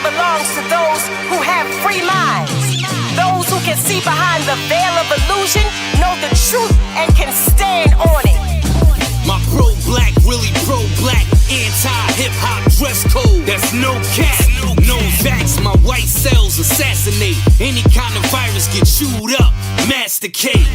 belongs to those who have free minds. Those who can see behind the veil of illusion, know the truth, and can stand on it. My pro-black, really pro-black, anti-hip-hop dress code. That's no cap, no vax. My white cells assassinate. Any kind of virus get chewed up, masticate.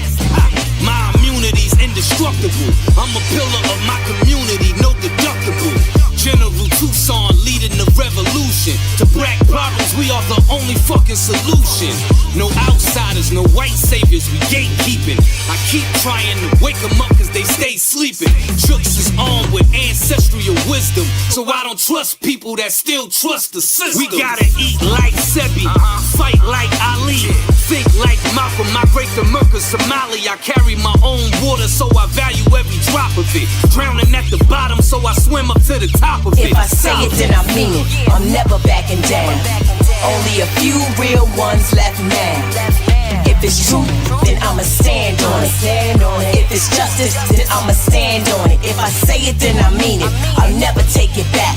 My immunity's indestructible. I'm a pillar of my community, no deductible. General Tucson leading the revolution. To black problems, we are the only fucking solution. No outsiders, no white saviors, we gatekeeping. I keep trying to wake them up cause they stay sleeping. Chooks is armed with ancestral wisdom, so I don't trust people that still trust the system. We gotta eat like Sebi, fight like Ali, think like Malcolm, migrate to Merca, Somali. I carry my own water, so I value every drop of it. Drowning at the bottom, so I swim up to the top of it. If I say it, then I mean it. I'm never backing down. Only a few real ones left now. If it's truth, then I'ma stand on it. If it's justice, then I'ma stand on it. If I say it, then I mean it. I'll never take it back.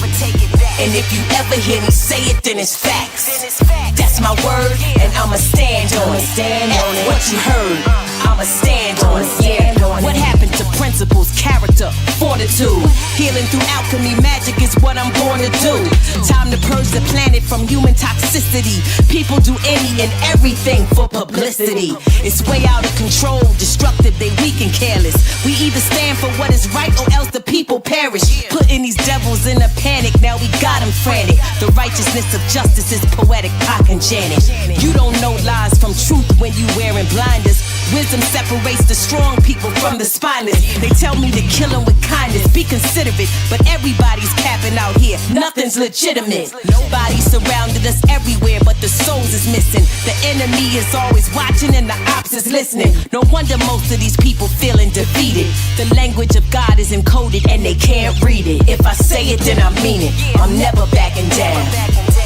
And if you ever hear me say it, then it's facts. That's my word, and I'ma stand on it. F what you heard, I'ma stand on it. Yeah. What happened to principles, character, fortitude? Healing through alchemy, magic is what I'm born to do. Time to purge the planet from human toxicity. People do any and everything for publicity. It's way out of control, destructive, they weak and careless. We either stand for what is right or else the people perish. Putting these devils in a panic, now we got them frantic. The righteousness of justice is poetic, Pac and Janet. You don't know lies from truth when you wearing blinders. Wisdom separates the strong people from the spineless. They tell me to kill them with kindness, be considerate, but everybody's capping out here, nothing's legitimate. Nobody surrounded us everywhere, but the souls is missing. The enemy is always watching and the ops is listening. No wonder most of these people feeling defeated. The language of God is encoded and they can't read it. If I say it, then I mean it. I'm never backing down.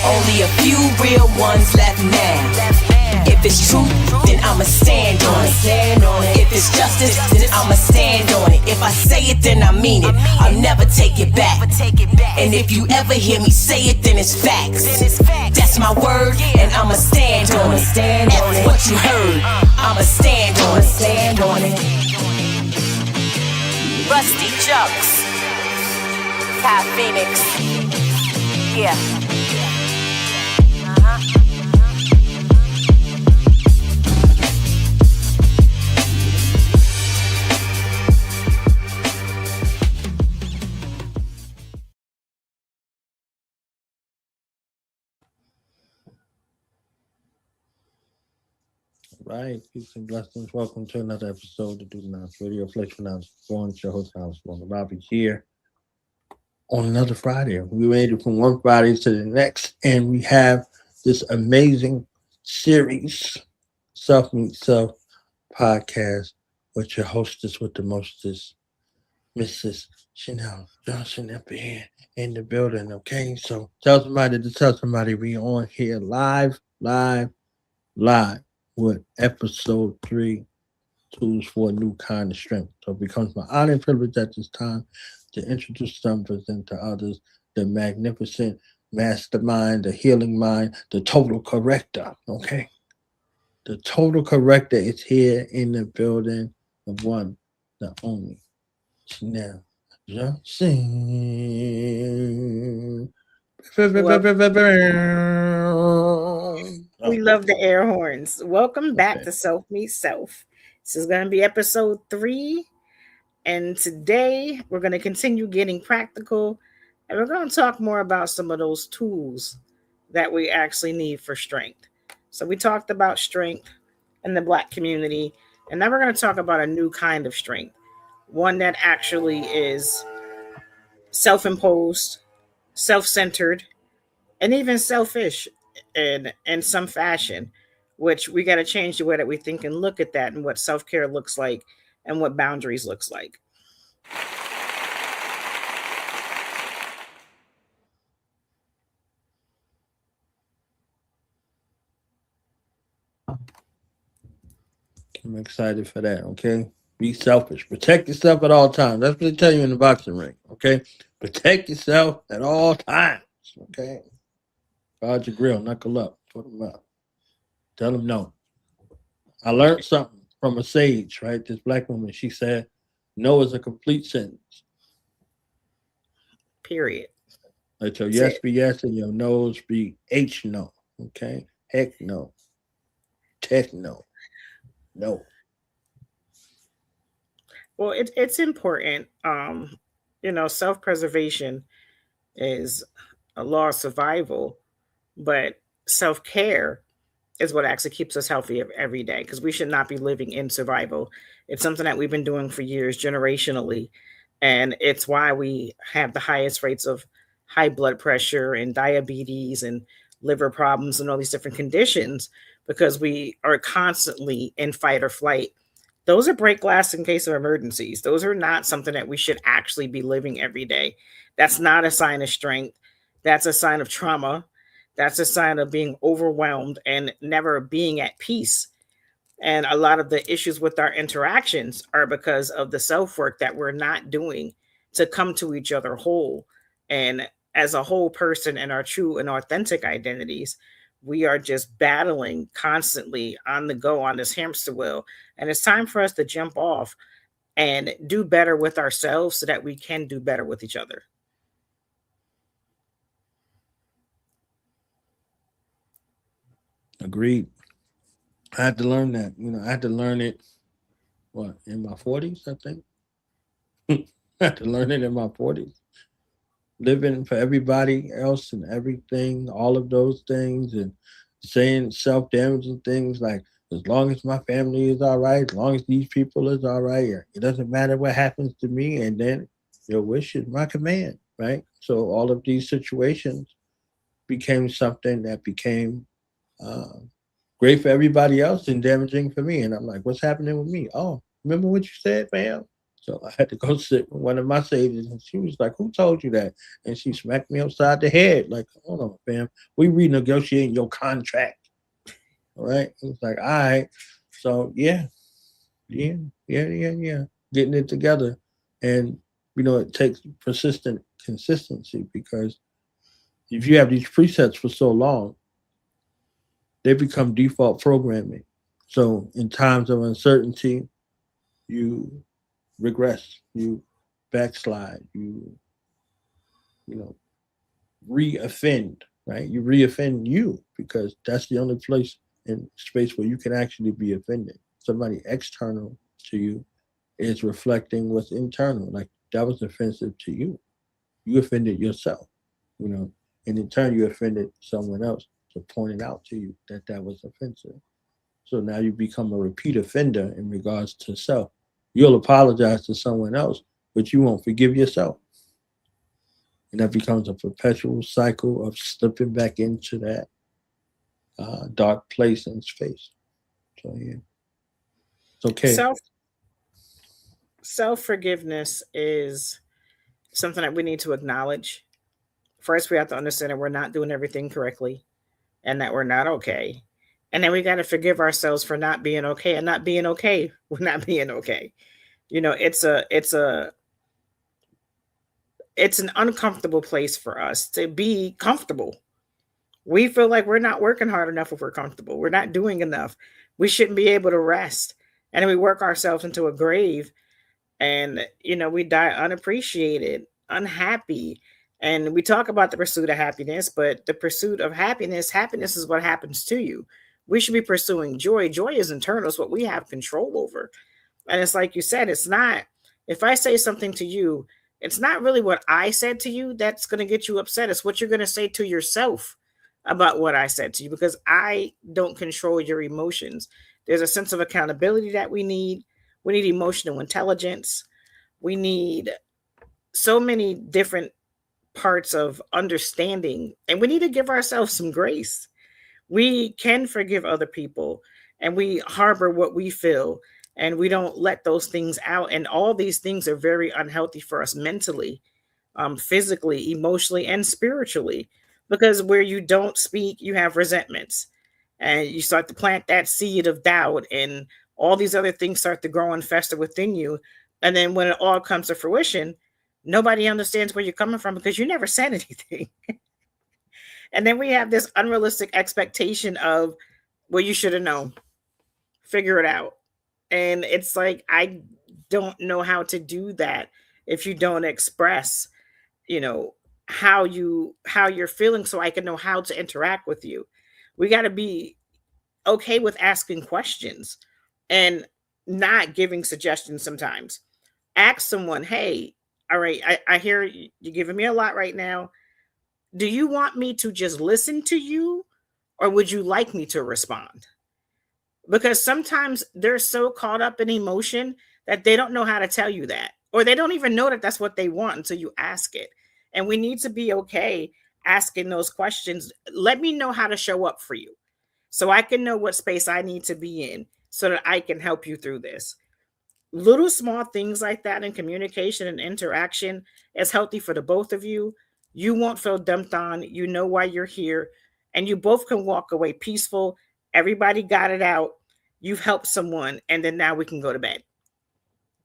Only a few real ones left now. If it's truth, then I'ma stand on it. If it's justice, then I'ma stand on it. If I say it, then I mean it. I'll never take it back. And if you ever hear me say it, then it's facts. That's my word, and I'ma stand on it. F what you heard, I'ma stand on it. Rusty Jugs, Kai Phoenix, yeah. Right, peace and blessings. Welcome to another episode of Do the Nice Radio Flex Finance. It's your host, House Robbie here on another Friday. We made it from one Friday to the next, and we have this amazing series, Self Meet Self podcast, with your hostess with the mostest, Mrs. Chanel Johnson up here in the building. Okay, so tell somebody we on here live. With episode 3, Tools for a New Kind of Strength. So it becomes my honor and privilege at this time to introduce some, present to others, the magnificent mastermind, the healing mind, the total corrector. Okay? The total corrector is here in the building, the one, the only, Chanel Johnson. We love the air horns. Welcome back to Self Meet Self. This is going to be episode 3. And today we're going to continue getting practical. And we're going to talk more about some of those tools that we actually need for strength. So we talked about strength in the Black community. And now we're going to talk about a new kind of strength. One that actually is self-imposed, self-centered, and even selfish in some fashion, which we got to change the way that we think and look at that and what self-care looks like and what boundaries looks like. I'm excited for that, okay? Be selfish. Protect yourself at all times. That's what they tell you in the boxing ring, okay? Protect yourself at all times, okay? Guard your grill, knuckle up, put them up. Tell them no. I learned something from a sage, right? This black woman, she said, no is a complete sentence. Period. Let your That's yes it. be yes and your no's be H no. Okay? Heck no. Tech no. No. Well, it's important. Self-preservation is a law of survival, but self-care is what actually keeps us healthy every day, because we should not be living in survival. It's something that we've been doing for years, generationally, and it's why we have the highest rates of high blood pressure and diabetes and liver problems and all these different conditions, because we are constantly in fight or flight. Those are break glass in case of emergencies. Those are not something that we should actually be living every day. That's not a sign of strength. That's a sign of trauma. That's a sign of being overwhelmed and never being at peace. And a lot of the issues with our interactions are because of the self work that we're not doing to come to each other whole. And as a whole person in our true and authentic identities, we are just battling constantly on the go on this hamster wheel. And it's time for us to jump off and do better with ourselves so that we can do better with each other. Agreed. I had to learn that. I had to learn it, in my 40s, I think. I had to learn it in my 40s. Living for everybody else and everything, all of those things, and saying self damaging things like, as long as my family is all right, as long as these people is all right, it doesn't matter what happens to me. And then your wish is my command, right? So all of these situations became something that became uh, great for everybody else and damaging for me. And I'm like, what's happening with me? Oh, remember what you said, fam? So I had to go sit with one of my sages, and she was like, "Who told you that?" And she smacked me upside the head, like, "Hold on, fam, we renegotiating your contract, all right?" It was like, "All right." So yeah, getting it together, and it takes persistent consistency, because if you have these presets for so long, they become default programming. So in times of uncertainty, you regress, you backslide, you know reoffend, right? You reoffend you, because that's the only place in space where you can actually be offended. Somebody external to you is reflecting what's internal. Like, that was offensive to you. You offended yourself, you know, and in turn you offended someone else to point it out to you that that was offensive. So now you become a repeat offender in regards to self. You'll apologize to someone else, but you won't forgive yourself. And that becomes a perpetual cycle of slipping back into that dark place and space. So yeah, it's okay. Self self forgiveness is something that we need to acknowledge. First, we have to understand that we're not doing everything correctly and that we're not okay. And then we got to forgive ourselves for not being okay and not being okay with not being okay. It's an uncomfortable place for us to be comfortable. We feel like we're not working hard enough if we're comfortable. We're not doing enough. We shouldn't be able to rest. And then we work ourselves into a grave, and we die unappreciated, unhappy. And we talk about the pursuit of happiness, but the pursuit of happiness is what happens to you. We should be pursuing joy. Joy is internal. It's what we have control over. And it's like you said, it's not, if I say something to you, it's not really what I said to you that's going to get you upset. It's what you're going to say to yourself about what I said to you, because I don't control your emotions. There's a sense of accountability that we need. We need emotional intelligence. We need so many different parts of understanding, and we need to give ourselves some grace. We can forgive other people, and we harbor what we feel, and we don't let those things out. And all these things are very unhealthy for us mentally, physically, emotionally, and spiritually. Because where you don't speak, you have resentments, and you start to plant that seed of doubt, and all these other things start to grow and fester within you. And then when it all comes to fruition, nobody understands where you're coming from because you never said anything. And then we have this unrealistic expectation of, well, you should have known, figure it out. And it's like, I don't know how to do that if you don't express, you know, how you're feeling, so I can know how to interact with you. We got to be okay with asking questions and not giving suggestions sometimes. Ask someone, hey, all right, I hear you're giving me a lot right now. Do you want me to just listen to you, or would you like me to respond? Because sometimes they're so caught up in emotion that they don't know how to tell you that, or they don't even know that that's what they want until you ask it. And we need to be okay asking those questions. Let me know how to show up for you, so I can know what space I need to be in so that I can help you through this. Little small things like that in communication and interaction is healthy for the both of you. You won't feel dumped on. You know why you're here, and you both can walk away peaceful. Everybody got it out. You've helped someone, and then now we can go to bed.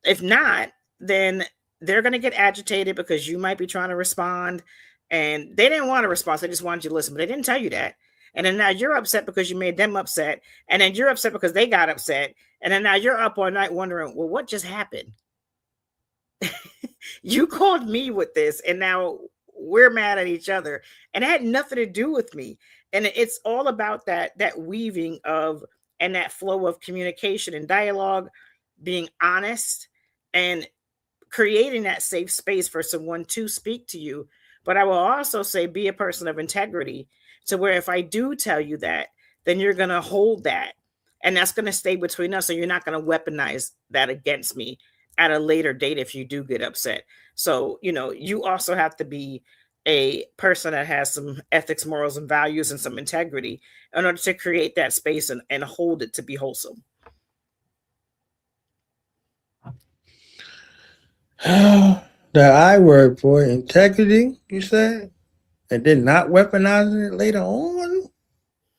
If not, then they're going to get agitated because you might be trying to respond, and they didn't want a response. They just wanted you to listen, but they didn't tell you that. And then now you're upset because you made them upset. And then you're upset because they got upset. And then now you're up all night wondering, well, what just happened? You called me with this, and now we're mad at each other. And it had nothing to do with me. And it's all about that weaving of, and that flow of communication and dialogue, being honest and creating that safe space for someone to speak to you. But I will also say, be a person of integrity, to where if I do tell you that, then you're going to hold that. And that's going to stay between us. So you're not going to weaponize that against me at a later date if you do get upset. So, you also have to be a person that has some ethics, morals, and values and some integrity in order to create that space and hold it to be wholesome. The I word for it, integrity, you said? And then not weaponizing it later on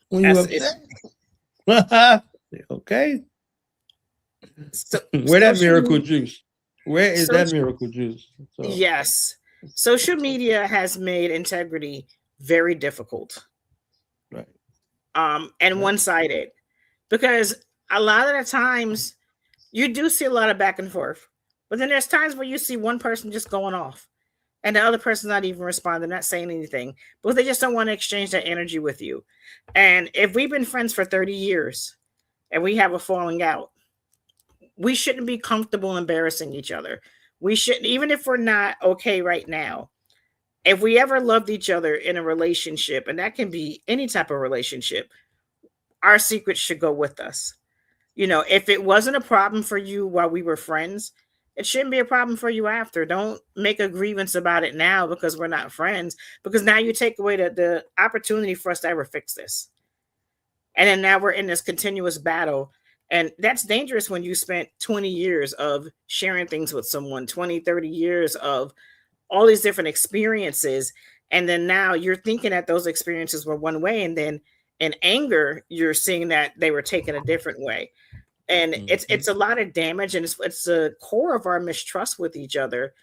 when you It's, upset? Okay. so, Where that social miracle media, juice? Where is that social, miracle juice? So yes, social media has made integrity very difficult, right. and Right. one-sided, because a lot of the times you do see a lot of back and forth, but then there's times where you see one person just going off and the other person's not even responding, not saying anything, but they just don't want to exchange that energy with you. And if we've been friends for 30 years and we have a falling out, we shouldn't be comfortable embarrassing each other. We shouldn't, even if we're not okay right now. If we ever loved each other in a relationship, and that can be any type of relationship, our secrets should go with us. If it wasn't a problem for you while we were friends, it shouldn't be a problem for you after. Don't make a grievance about it now because we're not friends, because now you take away the opportunity for us to ever fix this. And then now we're in this continuous battle. And that's dangerous when you spent 20 years of sharing things with someone, 20, 30 years of all these different experiences. And then now you're thinking that those experiences were one way. And then in anger, you're seeing that they were taken a different way. And it's a lot of damage. And it's the core of our mistrust with each other,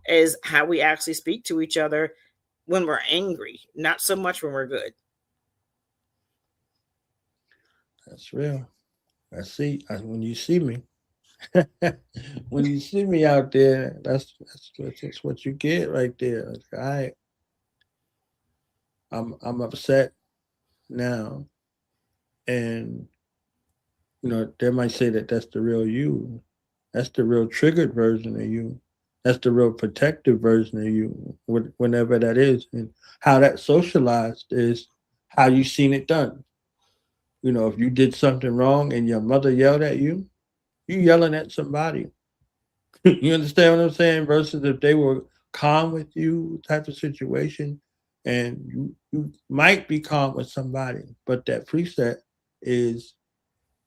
is how we actually speak to each other when we're angry, not so much when we're good. That's real. When you see me. When you see me out there, that's what you get right there. Like, I'm upset now, and they might say that that's the real you. That's the real triggered version of you. That's the real protective version of you, whenever that is. And how that socialized is how you seen it done. If you did something wrong and your mother yelled at you yelling at somebody. You understand what I'm saying? Versus if they were calm with you, type of situation, and you might be calm with somebody, but that preset is,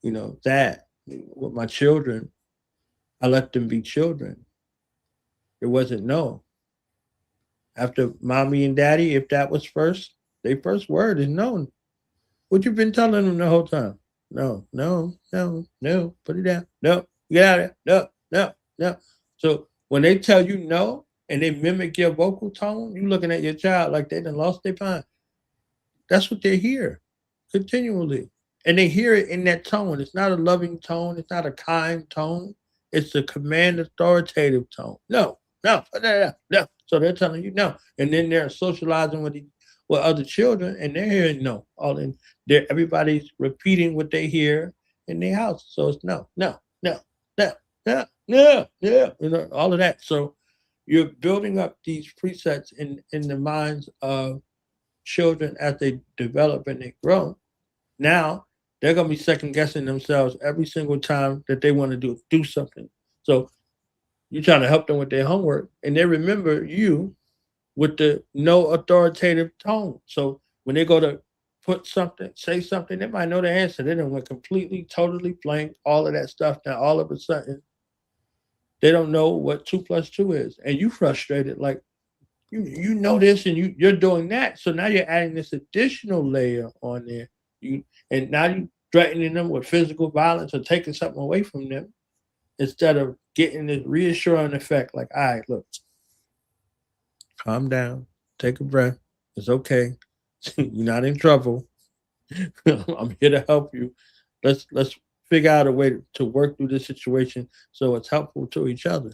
that with my children, I let them be children. It wasn't no. After mommy and daddy, if that was first, their first word is no. What you been telling them the whole time? No, no, no, no. Put it down. No, get out of there. No, no, no. So when they tell you no and they mimic your vocal tone, you looking at your child like they done lost their mind. That's what they hear continually. And they hear it in that tone. It's not a loving tone. It's not a kind tone. It's a command authoritative tone. No, no, no, no, no. So they're telling you no. And then they're socializing with other children and they're hearing no. All in there, everybody's repeating what they hear in their house. So it's no, no, no, no, no, no, no, all of that. So you're building up these presets in the minds of children as they develop and they grow. Now they're gonna be second guessing themselves every single time that they want to do something. So you try to help them with their homework, and they remember you with the no authoritative tone. So when they go to put something, say something, they might know the answer. They don't went completely, totally blank, all of that stuff. Now all of a sudden, they don't know what 2 plus 2 is, and you frustrated like you know this and you're doing that. So now you're adding this additional layer on there. And now you threatening them with physical violence or taking something away from them instead of getting this reassuring effect. Like, all right, look, calm down, take a breath. It's okay. You're not in trouble. I'm here to help you. Let's figure out a way to work through this situation so it's helpful to each other.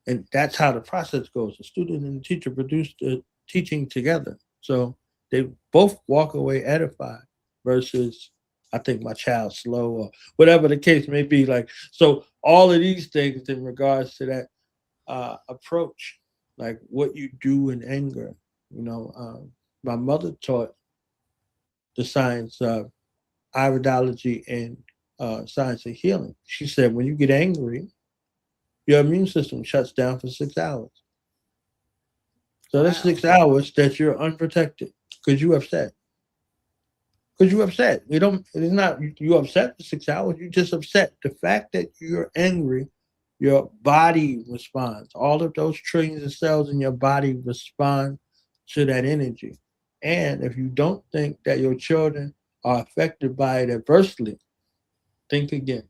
And that's how the process goes. The student and the teacher produce the teaching together. So they both walk away edified versus I think my child's slow or whatever the case may be. Like, so all of these things in regards to that approach, like what you do in anger. My mother taught the science of iridology and science of healing. She said when you get angry, your immune system shuts down for 6 hours. So that's 6 hours that you're unprotected because you upset. Because you upset. It's not you upset for 6 hours. You just upset. The fact that you're angry, your body responds. All of those trillions of cells in your body respond to that energy. And if you don't think that your children are affected by it adversely, think again.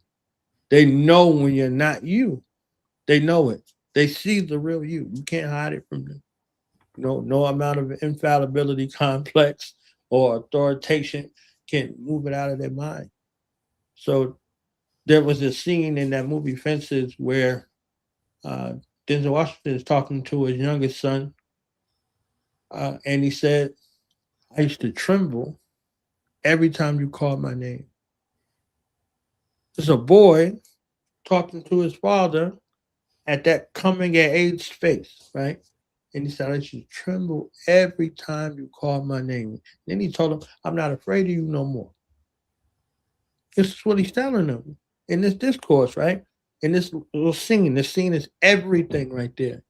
They know when you're not you. They know it. They see the real you. You can't hide it from them. No amount of infallibility complex or authorization can move it out of their mind. So there was a scene in that movie Fences where Denzel Washington is talking to his youngest son, and he said, "I used to tremble every time you called my name." There's a boy talking to his father at that coming of age space, right? And he said, I should tremble every time you call my name. Then he told him, I'm not afraid of you no more. This is what he's telling them in this discourse, right? In this little scene. This scene is everything right there.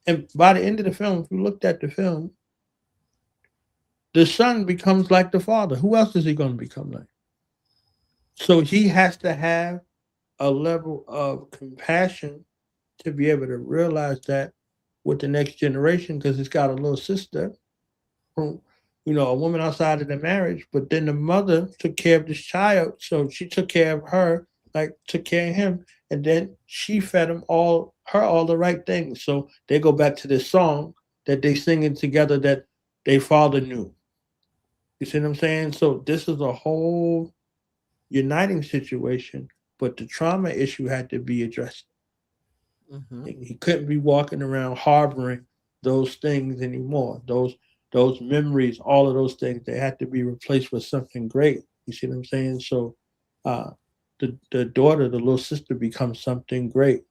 And by the end of the film, if you looked at the film, the son becomes like the father. Who else is he going to become like? So he has to have a level of compassion to be able to realize that with the next generation, because he's got a little sister who, a woman outside of the marriage, but then the mother took care of this child. So she took care of her, like took care of him. And then she fed him all the right things. So they go back to this song that they singing together that their father knew. You see what I'm saying? So this is a whole uniting situation, but the trauma issue had to be addressed. Mm-hmm. He couldn't be walking around harboring those things anymore. Those memories, all of those things, they had to be replaced with something great. You see what I'm saying? So the daughter, the little sister, becomes something great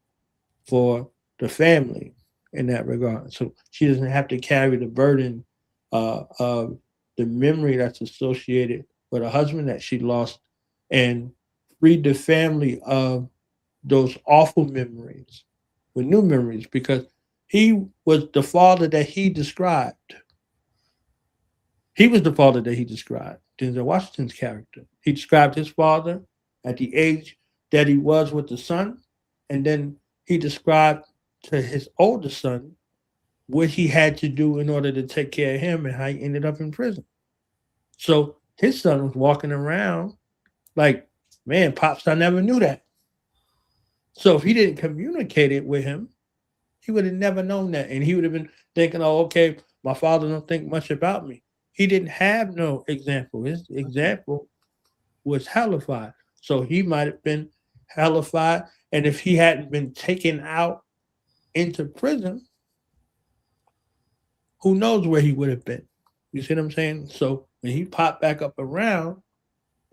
for the family in that regard. So she doesn't have to carry the burden of the memory that's associated with a husband that she lost and freed the family of those awful memories with new memories, because he was the father that he described. He was the father that he described, Denzel Washington's character. He described his father at the age that he was with the son, and then he described to his older son what he had to do in order to take care of him and how he ended up in prison. So his son was walking around like, man, Pops, I never knew that. So if he didn't communicate it with him, he would have never known that. And he would have been thinking, oh, okay, my father don't think much about me. he didn't have no example. His example was hellified. So he might have been hellified. And if he hadn't been taken out into prison, who knows where he would have been? You see what I'm saying? So when he popped back up around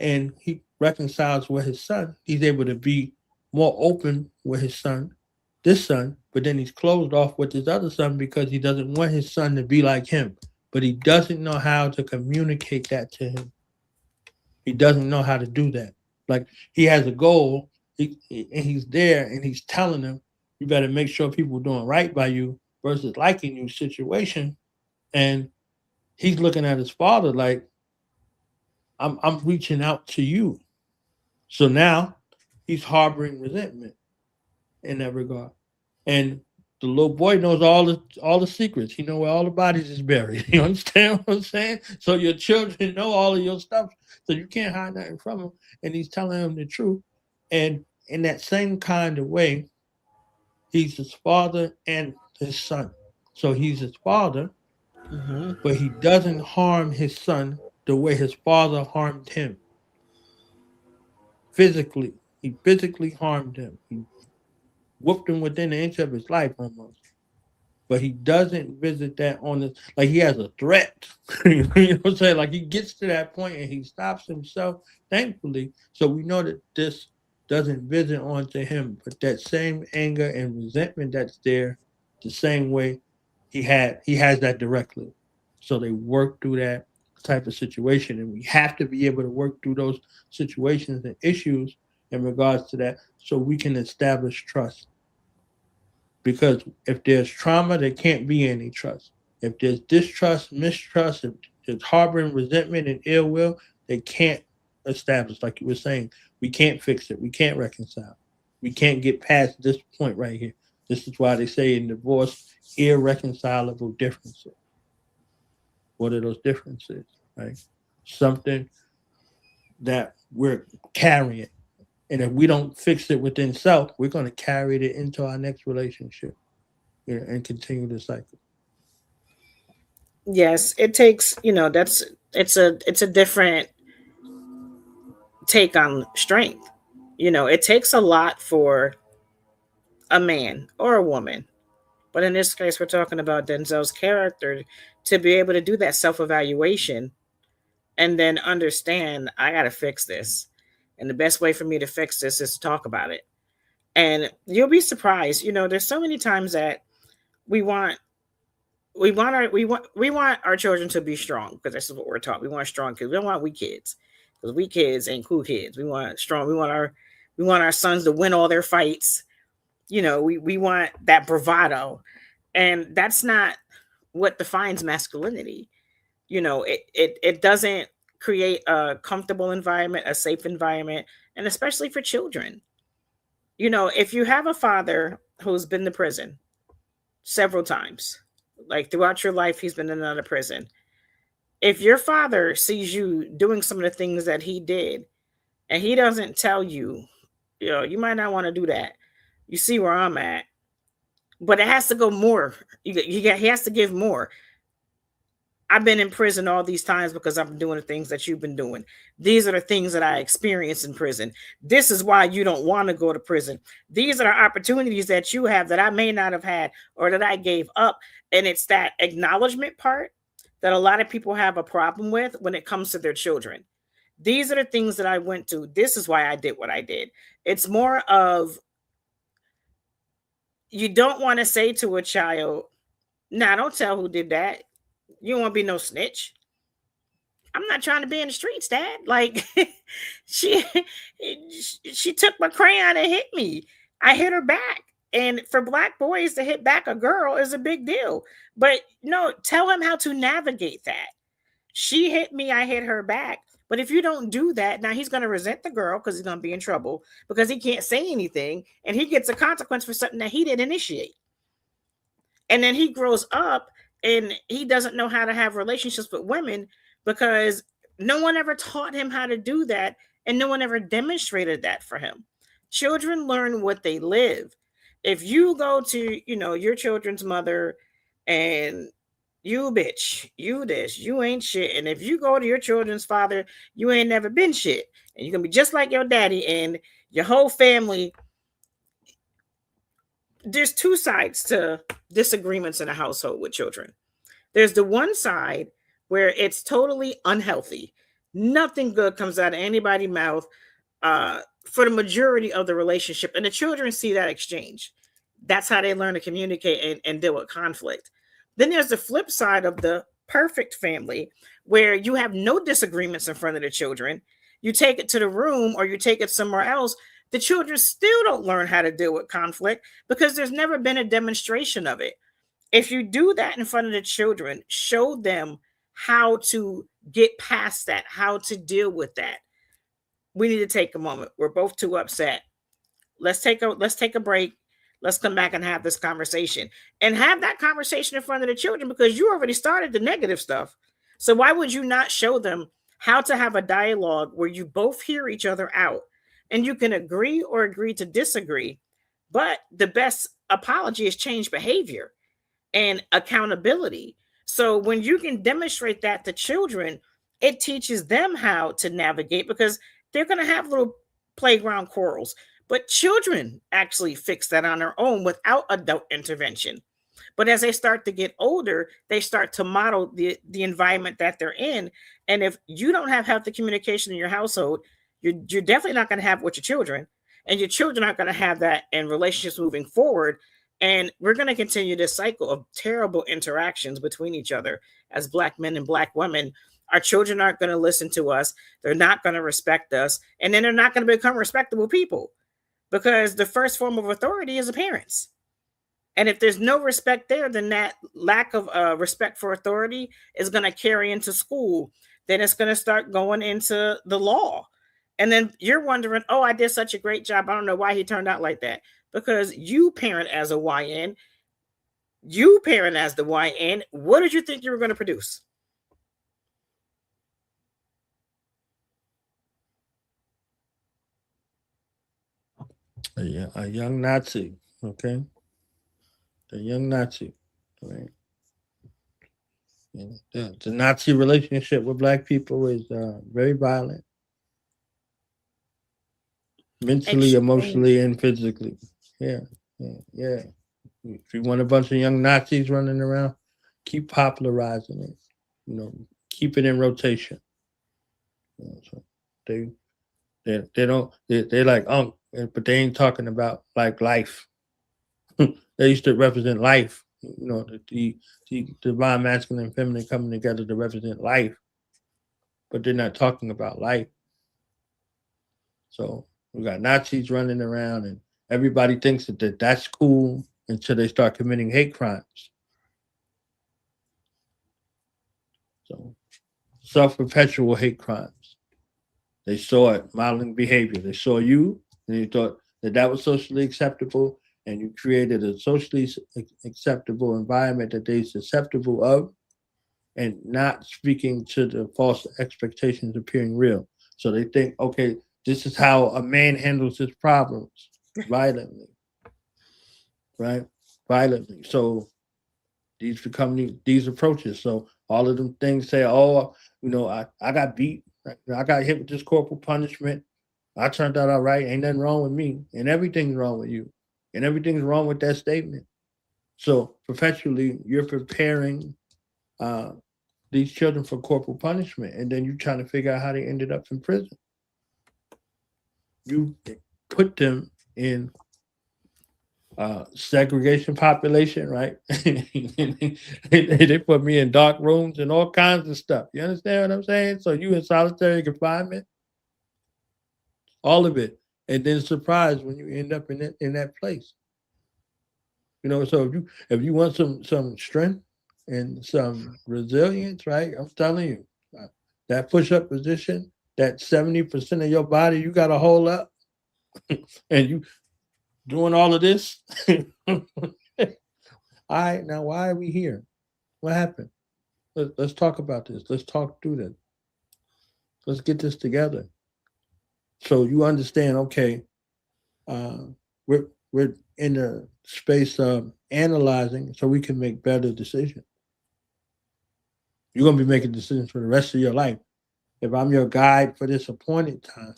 and he reconciles with his son, he's able to be more open with his son, this son, but then he's closed off with his other son because he doesn't want his son to be like him. But he doesn't know how to communicate that to him. He doesn't know how to do that. Like he has a goal, and he's there, and he's telling him, "You better make sure people are doing right by you versus liking you." Situation, and he's looking at his father like, "I'm reaching out to you." So now he's harboring resentment in that regard, and the little boy knows all the secrets. He know where all the bodies is buried. You understand what I'm saying? So your children know all of your stuff, so you can't hide nothing from them. And he's telling them the truth. And in that same kind of way, he's his father and his son. So he's his father, but he doesn't harm his son the way his father harmed him. Physically, he physically harmed him. He whooped him within an inch of his life almost. But he doesn't visit that on the, like he has a threat. You know what I'm saying? Like he gets to that point and he stops himself, thankfully. So we know that this doesn't visit onto him, but that same anger and resentment that's there, the same way he has that directly. So they work through that type of situation, and we have to be able to work through those situations and issues in regards to that so we can establish trust. Because if there's trauma, there can't be any trust. If there's distrust, mistrust, if there's harboring resentment and ill will, they can't establish. Like you were saying, we can't fix it. We can't reconcile. We can't get past this point right here. This is why they say in divorce, irreconcilable differences. What are those differences? Right? Something that we're carrying. And if we don't fix it within self, we're going to carry it into our next relationship, and continue the cycle. Yes, it takes, it's a different take on strength. It takes a lot for a man or a woman, but in this case, we're talking about Denzel's character to be able to do that self-evaluation and then understand, I got to fix this. And the best way for me to fix this is to talk about it. And you'll be surprised, there's so many times that we want our children to be strong, because that's what we're taught. We want strong kids. We don't want weak kids, because weak kids ain't cool kids. We want strong. We want our sons to win all their fights. We want that bravado, and that's not what defines masculinity. It doesn't create a comfortable environment, a safe environment, and especially for children. If you have a father who's been to prison several times, like throughout your life, he's been in another prison. If your father sees you doing some of the things that he did, and he doesn't tell you, you might not want to do that. You see where I'm at, but it has to go more. He has to give more. I've been in prison all these times because I've been doing the things that you've been doing. These are the things that I experienced in prison. This is why you don't want to go to prison. These are the opportunities that you have that I may not have had or that I gave up. And it's that acknowledgement part that a lot of people have a problem with when it comes to their children. These are the things that I went to. This is why I did what I did. It's more of, you don't want to say to a child, nah, don't tell who did that. You don't want to be no snitch. I'm not trying to be in the streets, Dad. Like, she took my crayon and hit me. I hit her back. And for Black boys to hit back a girl is a big deal. But no, tell him how to navigate that. She hit me, I hit her back. But if you don't do that, now he's going to resent the girl because he's going to be in trouble because he can't say anything. And he gets a consequence for something that he didn't initiate. And then he grows up and he doesn't know how to have relationships with women because no one ever taught him how to do that. And no one ever demonstrated that for him. Children learn what they live. If you go to, your children's mother and, you bitch, you this, you ain't shit. And if you go to your children's father, you ain't never been shit. And you're gonna be just like your daddy and your whole family. There's two sides to disagreements in a household with children. There's the one side where it's totally unhealthy. Nothing good comes out of anybody's mouth for the majority of the relationship. And the children see that exchange. That's how they learn to communicate and deal with conflict. Then there's the flip side of the perfect family where you have no disagreements in front of the children. You take it to the room or you take it somewhere else. The children still don't learn how to deal with conflict because there's never been a demonstration of it. If you do that in front of the children, show them how to get past that, how to deal with that. We need to take a moment. We're both too upset. Let's take a break. Let's come back and have this conversation. And have that conversation in front of the children because you already started the negative stuff. So why would you not show them how to have a dialogue where you both hear each other out and you can agree or agree to disagree? But the best apology is change behavior and accountability. So when you can demonstrate that to children, it teaches them how to navigate because they're going to have little playground quarrels. But children actually fix that on their own without adult intervention. But as they start to get older, they start to model the environment that they're in. And if you don't have healthy communication in your household, you're definitely not going to have it with your children. And your children aren't going to have that in relationships moving forward. And we're going to continue this cycle of terrible interactions between each other as Black men and Black women. Our children aren't going to listen to us. They're not going to respect us. And then they're not going to become respectable people because the first form of authority is the parents. And if there's no respect there, then that lack of respect for authority is going to carry into school. Then it's going to start going into the law. And then you're wondering, oh, I did such a great job. I don't know why he turned out like that. Because you parent as a YN, you parent as the YN, what did you think you were going to produce? A young Nazi, okay? A young Nazi, right? The Nazi relationship with Black people is very violent, mentally, emotionally, and physically. Yeah. If you want a bunch of young Nazis running around, keep popularizing it. Keep it in rotation. So they're like but they ain't talking about like life. They used to represent life. The divine masculine and feminine coming together to represent life, but they're not talking about life. So we got Nazis running around, and everybody thinks that that's cool until they start committing hate crimes. So self-perpetual hate crimes. They saw it, modeling behavior. They saw you, and they thought that was socially acceptable, and you created a socially acceptable environment that they're susceptible of, and not speaking to the false expectations appearing real. So they think, okay, this is how a man handles his problems, violently, right? Violently. So these become these approaches. So all of them things say, oh, I got beat. I got hit with this corporal punishment. I turned out all right. Ain't nothing wrong with me. And everything's wrong with you. And everything's wrong with that statement. So perpetually, you're preparing these children for corporal punishment. And then you're trying to figure out how they ended up in prison. You put them in segregation population, right? They put me in dark rooms and all kinds of stuff. You understand what I'm saying? So you in solitary confinement, all of it, and then surprised when you end up in that place. So if you want some strength and some resilience, right? I'm telling you, that push-up position, that 70% of your body you got to hold up, and you doing all of this. All right, now why are we here? What happened? Let's talk about this. Let's talk through this. Let's get this together. So you understand, okay, we're in the space of analyzing so we can make better decisions. You're going to be making decisions for the rest of your life. If I'm your guide for this appointed time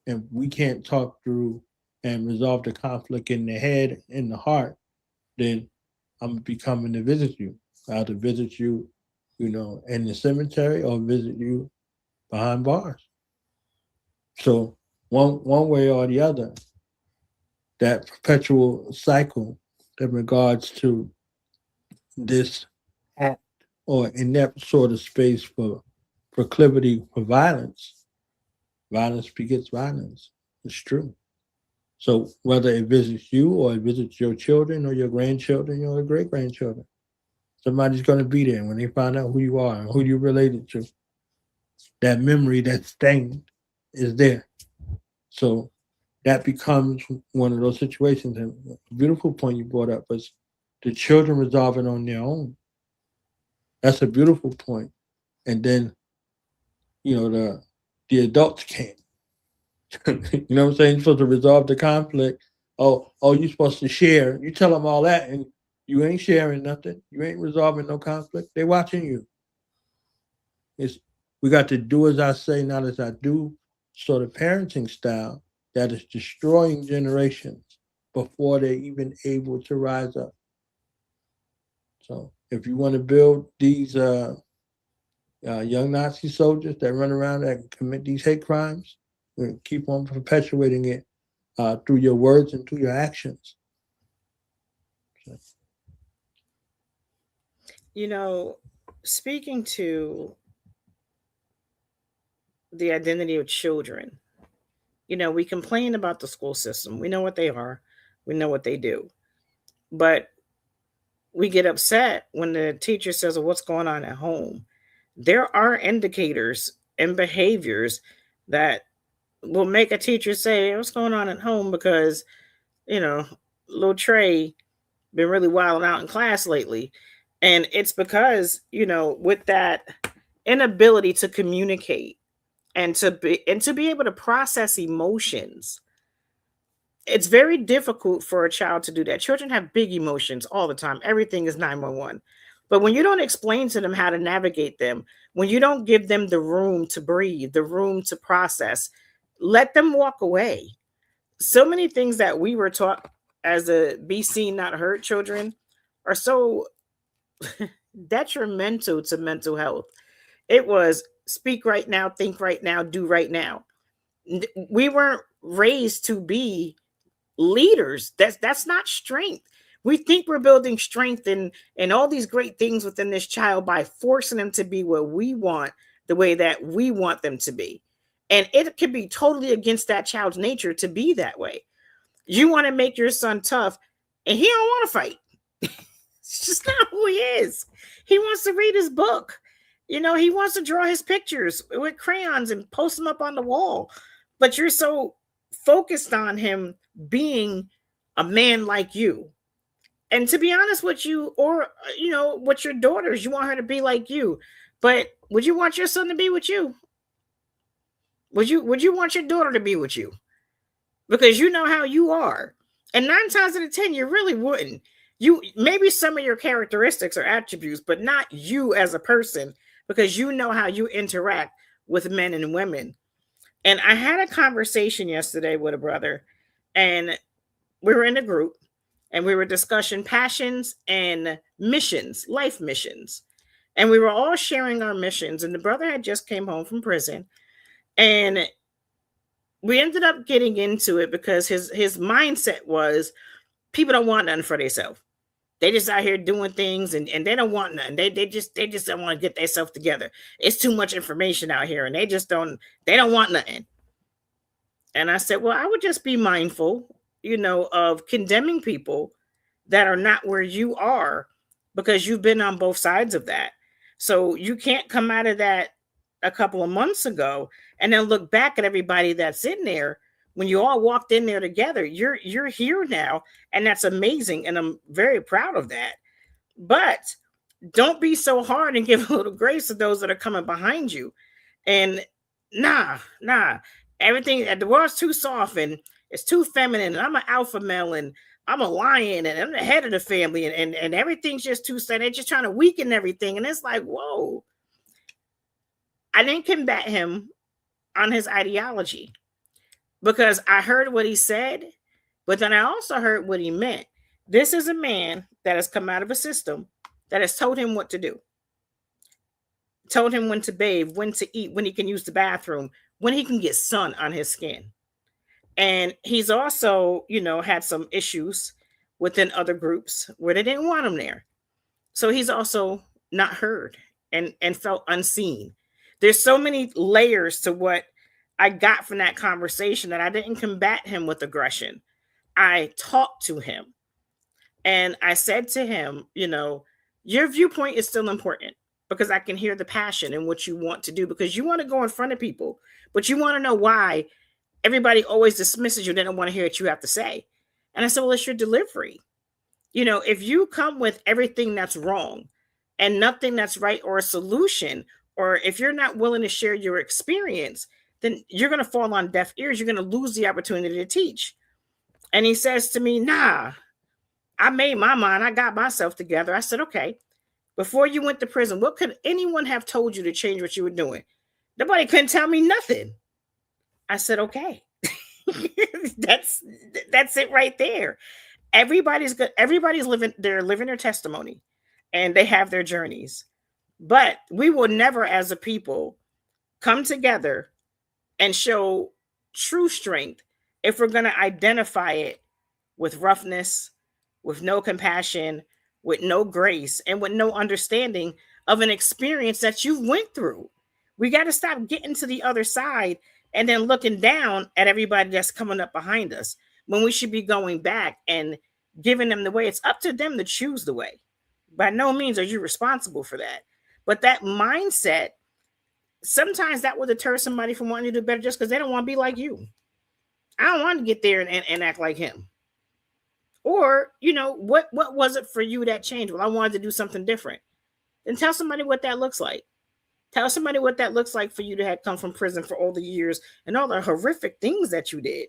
and we can't talk through and resolve the conflict in the head, in the heart, then I'm going to be coming to visit you. I'll either visit you, in the cemetery or visit you behind bars. So one way or the other, that perpetual cycle in regards to this act or inept sort of space for proclivity for violence. Violence begets violence. It's true. So whether it visits you or it visits your children or your grandchildren or your great grandchildren, somebody's going to be there when they find out who you are and who you're related to. That memory, that stain is there. So that becomes one of those situations. And a beautiful point you brought up was the children resolving on their own. That's a beautiful point. And then, the adults can't. You know what I'm saying? You're supposed to resolve the conflict. Oh, you're supposed to share. You tell them all that, and you ain't sharing nothing. You ain't resolving no conflict. They're watching you. We got to do as I say, not as I do, sort of parenting style that is destroying generations before they're even able to rise up. So if you want to build these young Nazi soldiers that run around that commit these hate crimes, keep on perpetuating it through your words and through your actions. Speaking to the identity of children, we complain about the school system. We know what they are. We know what they do. But we get upset when the teacher says, well, what's going on at home? There are indicators and behaviors that will make a teacher say, what's going on at home? Because, little Trey been really wilding out in class lately. And it's because, with that inability to communicate and to be able to process emotions, it's very difficult for a child to do that. Children have big emotions all the time. Everything is 911. But when you don't explain to them how to navigate them, when you don't give them the room to breathe, the room to process, let them walk away. So many things that we were taught as a be seen, not heard children are so detrimental to mental health. It was speak right now, think right now, do right now. We weren't raised to be leaders. That's not strength. We think we're building strength and all these great things within this child by forcing them to be what we want, the way that we want them to be. And it could be totally against that child's nature to be that way. You want to make your son tough, and he don't want to fight. It's just not who he is. He wants to read his book. He wants to draw his pictures with crayons and post them up on the wall. But you're so focused on him being a man like you. And to be honest with you, or, with your daughters, you want her to be like you. But would you want your son to be with you? Would you want your daughter to be with you? Because you know how you are. And 9 times out of 10, you really wouldn't. You maybe some of your characteristics or attributes, but not you as a person, because you know how you interact with men and women. And I had a conversation yesterday with a brother, and we were in a group, and we were discussing passions and missions, life missions. And we were all sharing our missions. And the brother had just came home from prison. And we ended up getting into it because his mindset was people don't want nothing for themselves. They just out here doing things and they don't want nothing. They just don't want to get themselves together. It's too much information out here and they don't want nothing. And I said, well, I would just be mindful, of condemning people that are not where you are, because you've been on both sides of that. So you can't come out of that a couple of months ago and then look back at everybody that's in there. When you all walked in there together, you're here now, and that's amazing, and I'm very proud of that. But don't be so hard and give a little grace to those that are coming behind you. And nah, everything, the world's too soft and it's too feminine, and I'm an alpha male and I'm a lion and I'm the head of the family, and everything's just too sad. They're just trying to weaken everything. And it's like, whoa, I didn't combat him on his ideology because I heard what he said, but then I also heard what he meant. This is a man that has come out of a system that has told him what to do, told him when to bathe, when to eat, when he can use the bathroom, when he can get sun on his skin. And he's also, had some issues within other groups where they didn't want him there. So he's also not heard and felt unseen. There's so many layers to what I got from that conversation that I didn't combat him with aggression. I talked to him and I said to him, your viewpoint is still important because I can hear the passion in what you want to do because you want to go in front of people, but you want to know why everybody always dismisses you. They don't want to hear what you have to say. And I said, well, it's your delivery. If you come with everything that's wrong and nothing that's right or a solution, or if you're not willing to share your experience, then you're going to fall on deaf ears. You're going to lose the opportunity to teach. And he says to me, nah, I made my mind. I got myself together. I said, okay, before you went to prison, what could anyone have told you to change what you were doing? Nobody couldn't tell me nothing. I said, okay, that's it right there. Everybody's good. Everybody's living their testimony and they have their journeys, but we will never as a people come together and show true strength if we're going to identify it with roughness, with no compassion, with no grace, and with no understanding of an experience that you went through. We got to stop getting to the other side and then looking down at everybody that's coming up behind us when we should be going back and giving them the way. It's up to them to choose the way. By no means are you responsible for that. But that mindset, sometimes that will deter somebody from wanting to do better just because they don't want to be like you. I don't want to get there and act like him. Or, what was it for you that changed? Well, I wanted to do something different. Then tell somebody what that looks like. Tell somebody what that looks like for you to have come from prison for all the years and all the horrific things that you did.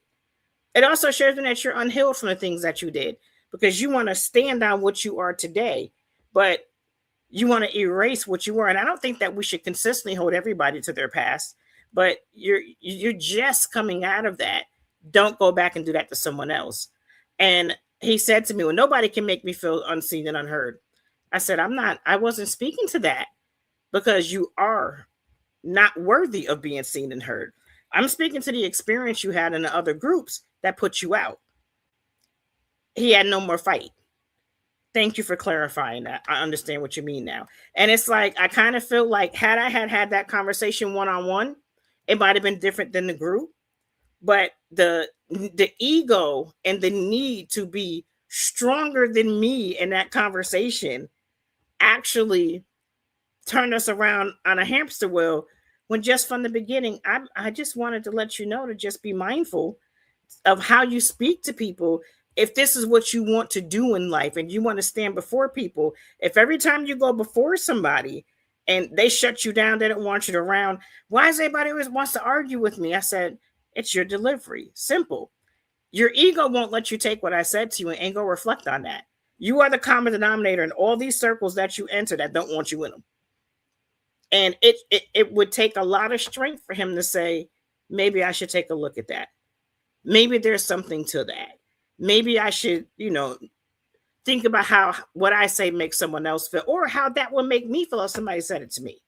It also shows me that you're unhealed from the things that you did because you want to stand on what you are today, but you want to erase what you were. And I don't think that we should consistently hold everybody to their past, but you're just coming out of that. Don't go back and do that to someone else. And he said to me, well, nobody can make me feel unseen and unheard. I said, I wasn't speaking to that because you are not worthy of being seen and heard. I'm speaking to the experience you had in the other groups that put you out. He had no more fight. Thank you for clarifying that. I understand what you mean now. And it's like, I kind of feel like had I had that conversation one-on-one, it might have been different than the group. But the ego and the need to be stronger than me in that conversation actually turned us around on a hamster wheel when just from the beginning, I just wanted to let you know to just be mindful of how you speak to people. If this is what you want to do in life and you want to stand before people, if every time you go before somebody and they shut you down, they don't want you around, why is everybody always wants to argue with me? I said, it's your delivery. Simple. Your ego won't let you take what I said to you and go reflect on that. You are the common denominator in all these circles that you enter that don't want you in them. And it would take a lot of strength for him to say, maybe I should take a look at that. Maybe there's something to that. Maybe I should, think about how what I say makes someone else feel or how that will make me feel if somebody said it to me.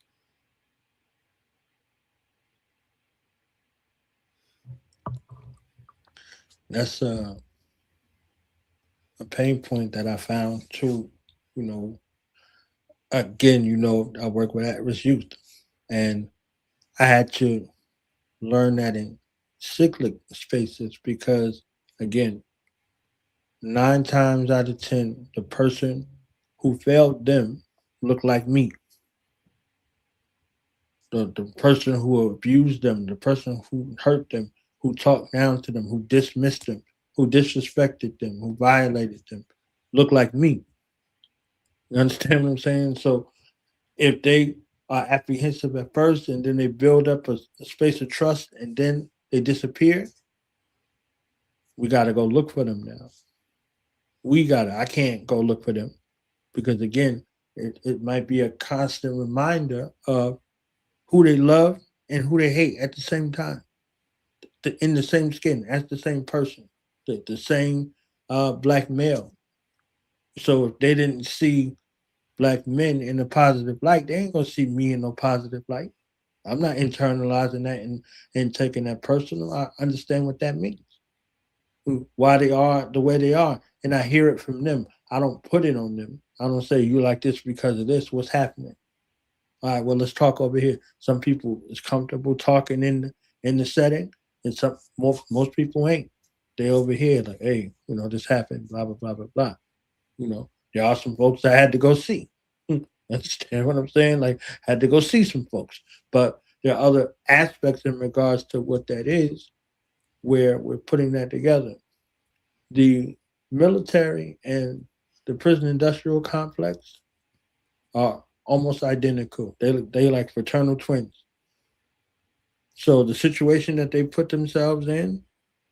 That's a pain point that I found too. Again, I work with at-risk youth, and I had to learn that in cyclic spaces because, again, 9 times out of 10, the person who failed them looked like me. The person who abused them, the person who hurt them, who talked down to them, who dismissed them, who disrespected them, who violated them, looked like me. You understand what I'm saying? So if they are apprehensive at first and then they build up a space of trust and then they disappear, we got to go look for them now. I can't go look for them because, again, it might be a constant reminder of who they love and who they hate at the same time, in the same skin, as the same person, the same black male. So if they didn't see black men in a positive light, they ain't gonna see me in no positive light. I'm not internalizing that and taking that personal. I understand what that means, why they are the way they are, and I hear it from them. I don't put it on them. I don't say you like this because of this. What's happening? All right, well, let's talk over here. Some people is comfortable talking in the setting, and most people ain't. They over here like, hey, this happened, blah blah blah blah blah. There are some folks I had to go see. Understand what I'm saying? Like, had to go see some folks, but there are other aspects in regards to what that is, where we're putting that together. The military and the prison industrial complex are almost identical. They like fraternal twins. So the situation that they put themselves in,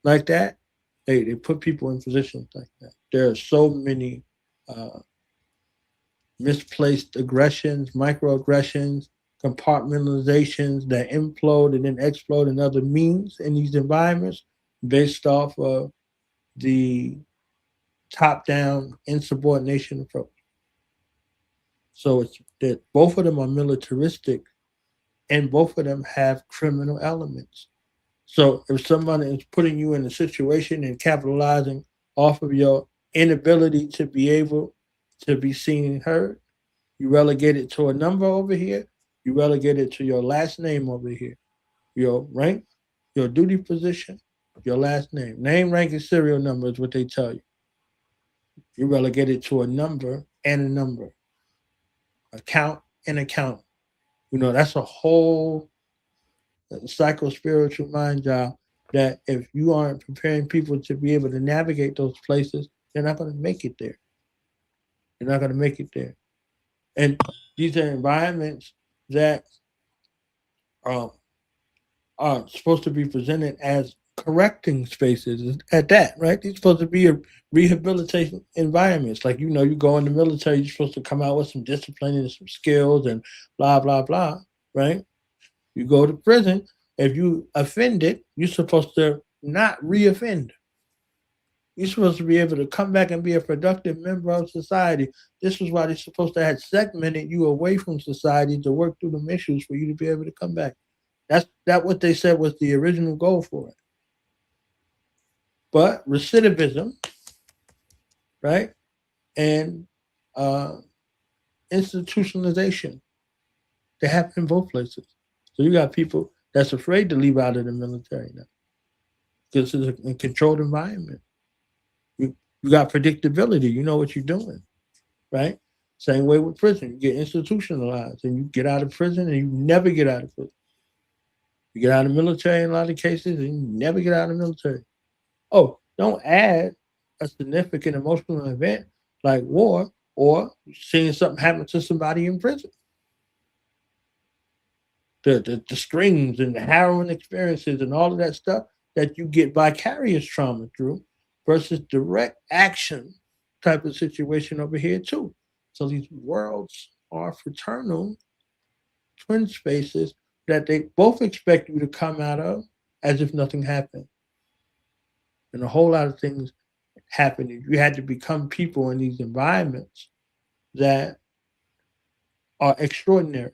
like that, they put people in positions like that. There are so many uh, misplaced aggressions, microaggressions, compartmentalizations that implode and then explode in other means in these environments, based off of the top-down insubordination approach. So it's that both of them are militaristic, and both of them have criminal elements. So if somebody is putting you in a situation and capitalizing off of your inability to be able to be seen and heard, you relegate it to a number over here, you relegate it to your last name over here, your rank, your duty position, your last name. Name, rank, and serial number is what they tell you. You relegate it to a number and a number, account and account. That's a whole psycho spiritual mind job that if you aren't preparing people to be able to navigate those places, they're not going to make it there. They're not going to make it there. And these are environments that um, are supposed to be presented as correcting spaces at that, right? These are supposed to be a rehabilitation environments. Like, you go in the military, you're supposed to come out with some discipline and some skills and blah, blah, blah, right? You go to prison, if you offended, you're supposed to not reoffend. You're supposed to be able to come back and be a productive member of society. This is why they're supposed to have segmented you away from society to work through them issues for you to be able to come back. That's what they said was the original goal for it. But recidivism, right, and institutionalization, they happen in both places. So you got people that's afraid to leave out of the military now because it's a controlled environment. You got predictability. You know what you're doing, right? Same way with prison. You get institutionalized and you get out of prison and you never get out of prison. You get out of the military in a lot of cases and you never get out of the military. Oh, don't add a significant emotional event like war or seeing something happen to somebody in prison. The screams and the harrowing experiences and all of that stuff that you get vicarious trauma through versus direct action type of situation over here too. So these worlds are fraternal twin spaces that they both expect you to come out of as if nothing happened. And a whole lot of things happening. You had to become people in these environments that are extraordinary.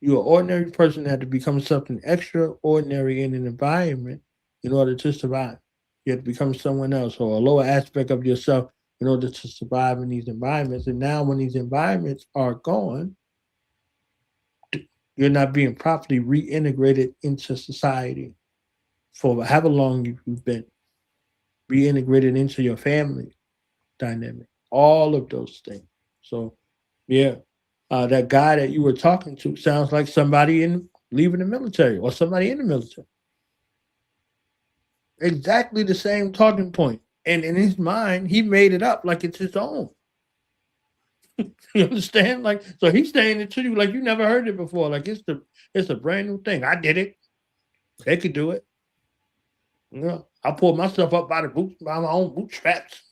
You're an ordinary person that had to become something extraordinary in an environment in order to survive. You have to become someone else or a lower aspect of yourself in order to survive in these environments. And now when these environments are gone, you're not being properly reintegrated into society for however long you've been reintegrated into your family dynamic, all of those things. So, yeah, that guy that you were talking to sounds like somebody leaving the military or somebody in the military. Exactly the same talking point. And in his mind, he made it up like it's his own. You understand? Like, so he's saying it to you like you never heard it before. Like it's a brand new thing. I did it. They could do it. I pulled myself up by my own bootstraps.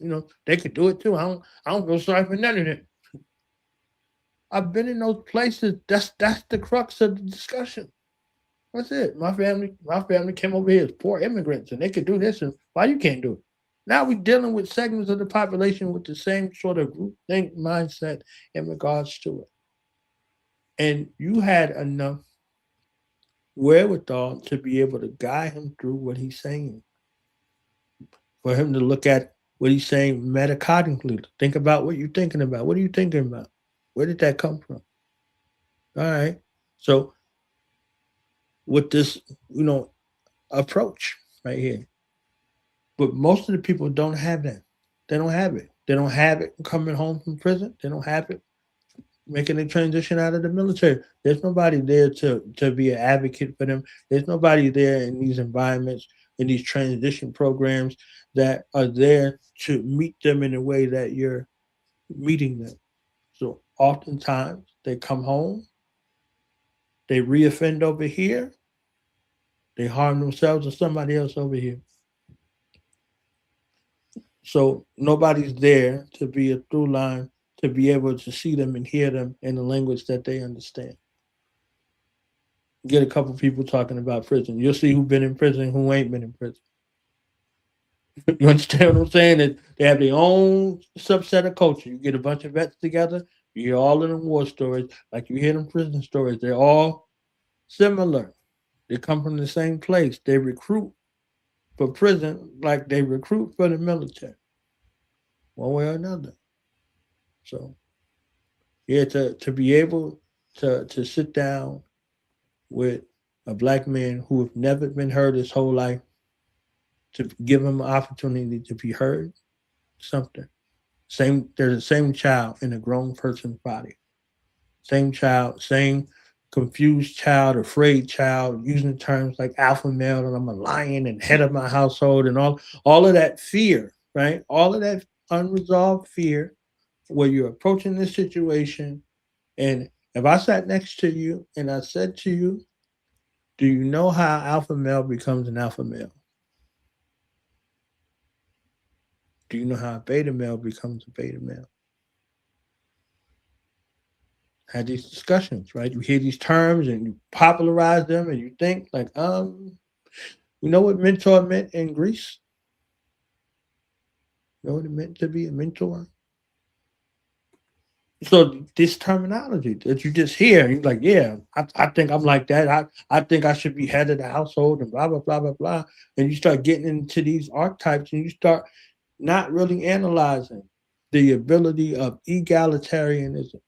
They could do it too. I don't feel sorry for none of it. I've been in those places. That's the crux of the discussion. That's it. My family came over here as poor immigrants, and they could do this, and why you can't do it? Now we're dealing with segments of the population with the same sort of group think mindset in regards to it. And you had enough wherewithal to be able to guide him through what he's saying, for him to look at what he's saying metacognitively. Think about what you're thinking about. What are you thinking about? Where did that come from? All right. So with this, approach right here. But most of the people don't have that. They don't have it. They don't have it coming home from prison. They don't have it making a transition out of the military. There's nobody there to be an advocate for them. There's nobody there in these environments, in these transition programs that are there to meet them in a way that you're meeting them. So oftentimes they come home, they reoffend over here, they harm themselves or somebody else over here. So nobody's there to be a through line to be able to see them and hear them in the language that they understand. Get a couple people talking about prison. You'll see who's been in prison, who ain't been in prison. You understand what I'm saying? That they have their own subset of culture. You get a bunch of vets together, you hear all of them war stories, like you hear them prison stories. They're all similar. They come from the same place. They recruit for prison like they recruit for the military, one way or another. So, yeah, to be able to sit down with a black man who have never been heard his whole life, to give him an opportunity to be heard, something. There's the same child in a grown person's body. Same child, same confused child, afraid child, using terms like alpha male and I'm a lion and head of my household and all of that fear, right? All of that unresolved fear where you're approaching this situation. And if I sat next to you and I said to you, do you know how alpha male becomes an alpha male? Do you know how a beta male becomes a beta male? Had these discussions, right? You hear these terms and you popularize them and you think like, you know what mentor meant in Greece? You know what it meant to be a mentor? So this terminology that you just hear, you're like, yeah, I think I'm like that. I think I should be head of the household and blah, blah, blah, blah, blah. And you start getting into these archetypes and you start not really analyzing the ability of egalitarianism.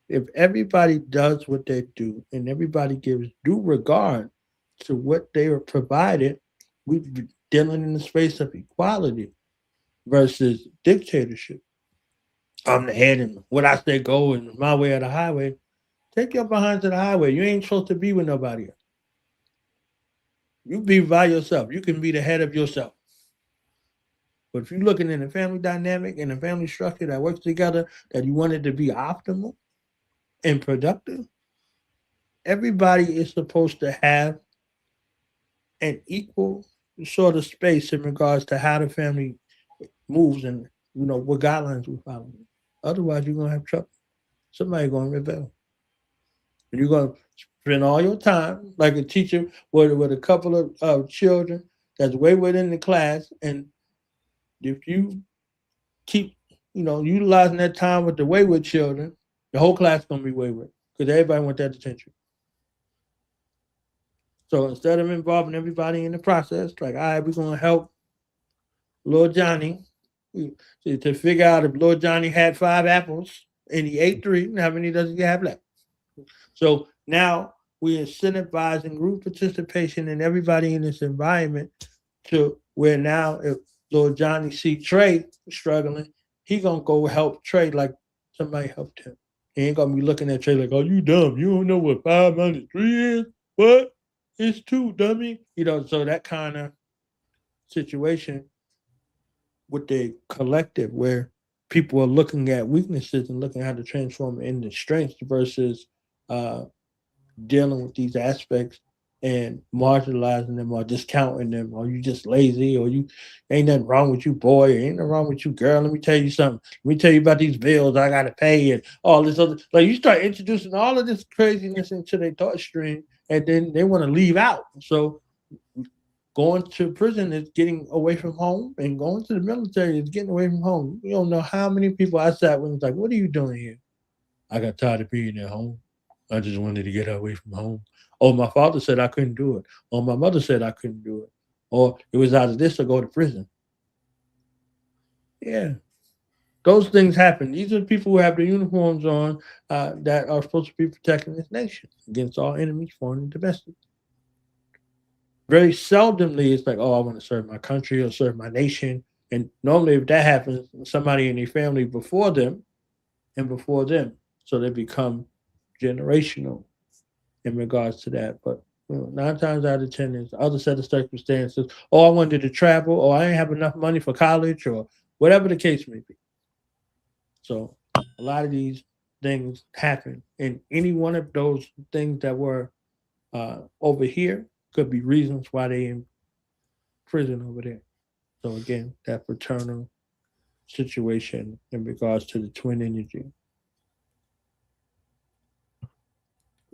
If everybody does what they do and everybody gives due regard to what they are provided, we're dealing in the space of equality versus dictatorship. I'm the head and what I say go and my way or the highway. Take your behind to the highway. You ain't supposed to be with nobody else. You be by yourself. You can be the head of yourself. But if you're looking in a family dynamic and a family structure that works together, that you want it to be optimal and productive, everybody is supposed to have an equal sort of space in regards to how the family moves and what guidelines we follow. Otherwise, you're gonna have trouble. Somebody's gonna rebel, and you're gonna spend all your time like a teacher with a couple of children that's way within the class, and if you keep utilizing that time with the wayward children, the whole class is gonna be wayward because everybody wants that attention. So instead of involving everybody in the process, like, all right, we're gonna help Lil Johnny to figure out if Lil Johnny had 5 apples and he ate 3, how many does he have left? So now we're incentivizing group participation in everybody in this environment to where now if Lil Johnny see Trey struggling, he gonna go help Trey like somebody helped him. He ain't gonna be looking at Trey like, oh, you dumb. You don't know what 5 minus 3 is? What? It's 2, dummy. So that kind of situation with the collective where people are looking at weaknesses and looking how to transform it into strengths versus dealing with these aspects and marginalizing them or discounting them, or you just lazy, or you ain't nothing wrong with you, boy, ain't nothing wrong with you, girl. Let me tell you something. Let me tell you about these bills I gotta pay and all this other. Like you start introducing all of this craziness into their thought stream, and then they want to leave out. So going to prison is getting away from home, and going to the military is getting away from home. You don't know how many people I sat with and was like, "What are you doing here?" I got tired of being at home. I just wanted to get away from home. Oh, my father said I couldn't do it. Or my mother said I couldn't do it. Or it was either this or go to prison. Yeah, those things happen. These are the people who have the uniforms on that are supposed to be protecting this nation against all enemies, foreign and domestic. Very seldomly, it's like, oh, I want to serve my country or serve my nation. And normally, if that happens, somebody in their family before them and before them. So they become generational in regards to that. But 9 times out of 10 is the other set of circumstances. Oh, I wanted to travel, or I didn't have enough money for college, or whatever the case may be. So a lot of these things happen. And any one of those things that were over here could be reasons why they in prison over there. So again, that fraternal situation in regards to the twin energy.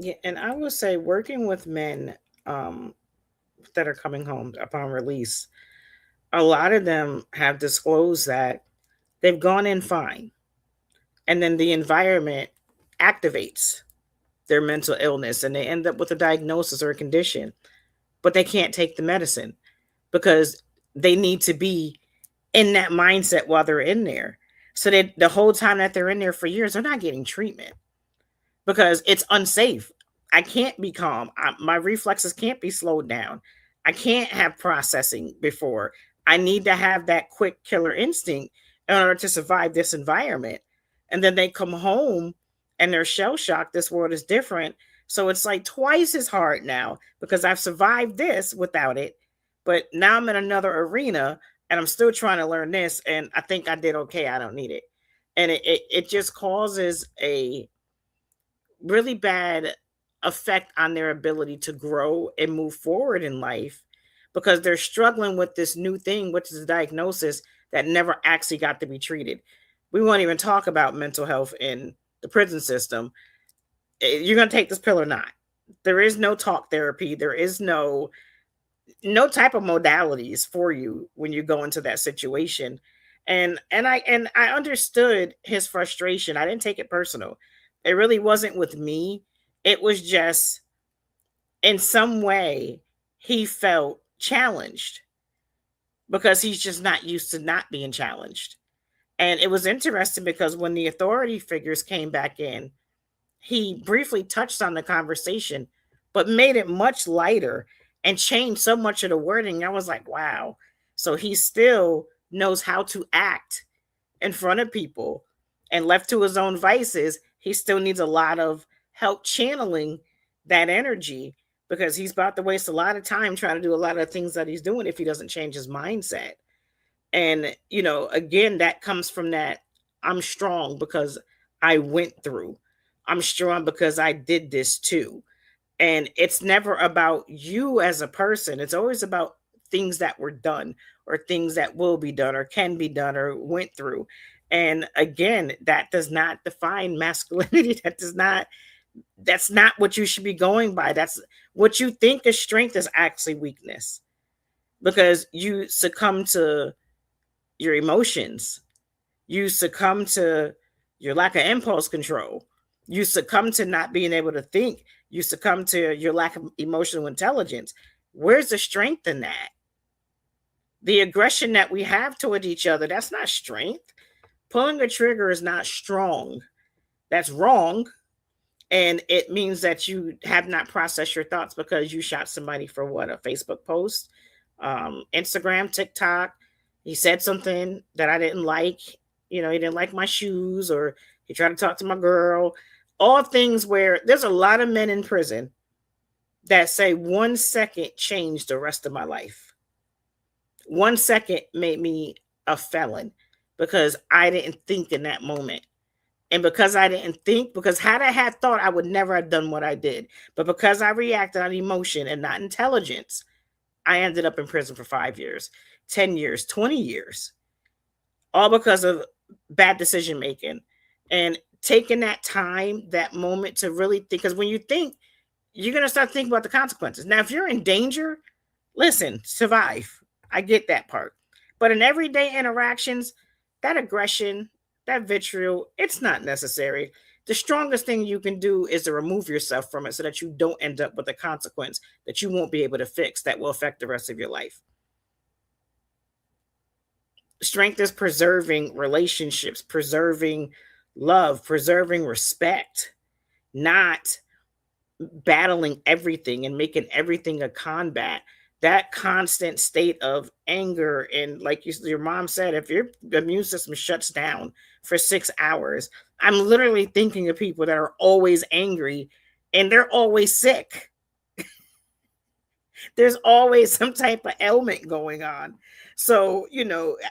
Yeah, and I will say, working with men um, that are coming home upon release, a lot of them have disclosed that they've gone in fine, and then the environment activates their mental illness, and they end up with a diagnosis or a condition, but they can't take the medicine because they need to be in that mindset while they're in there. So they, the whole time that they're in there for years, they're not getting treatment because it's unsafe. I can't be calm. My reflexes can't be slowed down. I can't have processing before. I need to have that quick killer instinct in order to survive this environment. And then they come home and they're shell shocked. This world is different. So it's like twice as hard now because I've survived this without it. But now I'm in another arena and I'm still trying to learn this. And I think I did okay. I don't need it. And it just causes a really bad effect on their ability to grow and move forward in life because they're struggling with this new thing, which is a diagnosis that never actually got to be treated. We won't even talk about mental health in the prison system. You're going to take this pill or not. There is no talk therapy. There is no type of modalities for you when you go into that situation. And I understood his frustration. I didn't take it personal. It really wasn't with me. It was just in some way he felt challenged because he's just not used to not being challenged. And it was interesting because when the authority figures came back in, he briefly touched on the conversation, but made it much lighter and changed so much of the wording. I was like, wow. So he still knows how to act in front of people, and left to his own vices, he still needs a lot of help channeling that energy because he's about to waste a lot of time trying to do a lot of things that he's doing if he doesn't change his mindset. And, again, that comes from that I'm strong because I went through. I'm strong because I did this too. And it's never about you as a person. It's always about things that were done or things that will be done or can be done or went through. And again, that does not define masculinity. That's not what you should be going by. That's what you think is strength is actually weakness because you succumb to your emotions. You succumb to your lack of impulse control. You succumb to not being able to think. You succumb to your lack of emotional intelligence. Where's the strength in that? The aggression that we have toward each other, that's not strength. Pulling a trigger is not strong. That's wrong. And it means that you have not processed your thoughts because you shot somebody for what? A Facebook post, Instagram, TikTok. He said something that I didn't like. He didn't like my shoes, or he tried to talk to my girl. All things where there's a lot of men in prison that say 1 second changed the rest of my life. 1 second made me a felon because I didn't think in that moment. And because I didn't think, because had I had thought, I would never have done what I did. But because I reacted on emotion and not intelligence, I ended up in prison for 5 years, 10 years, 20 years, all because of bad decision making. And taking that time, that moment to really think, because when you think, you're going to start thinking about the consequences. Now, if you're in danger, listen, survive. I get that part. But in everyday interactions, that aggression, that vitriol, it's not necessary. The strongest thing you can do is to remove yourself from it so that you don't end up with a consequence that you won't be able to fix that will affect the rest of your life. Strength is preserving relationships, preserving love, preserving respect, not battling everything and making everything a combat. That constant state of anger, and like your mom said, if your immune system shuts down for 6 hours, I'm literally thinking of people that are always angry and they're always sick. There's always some type of ailment going on. So,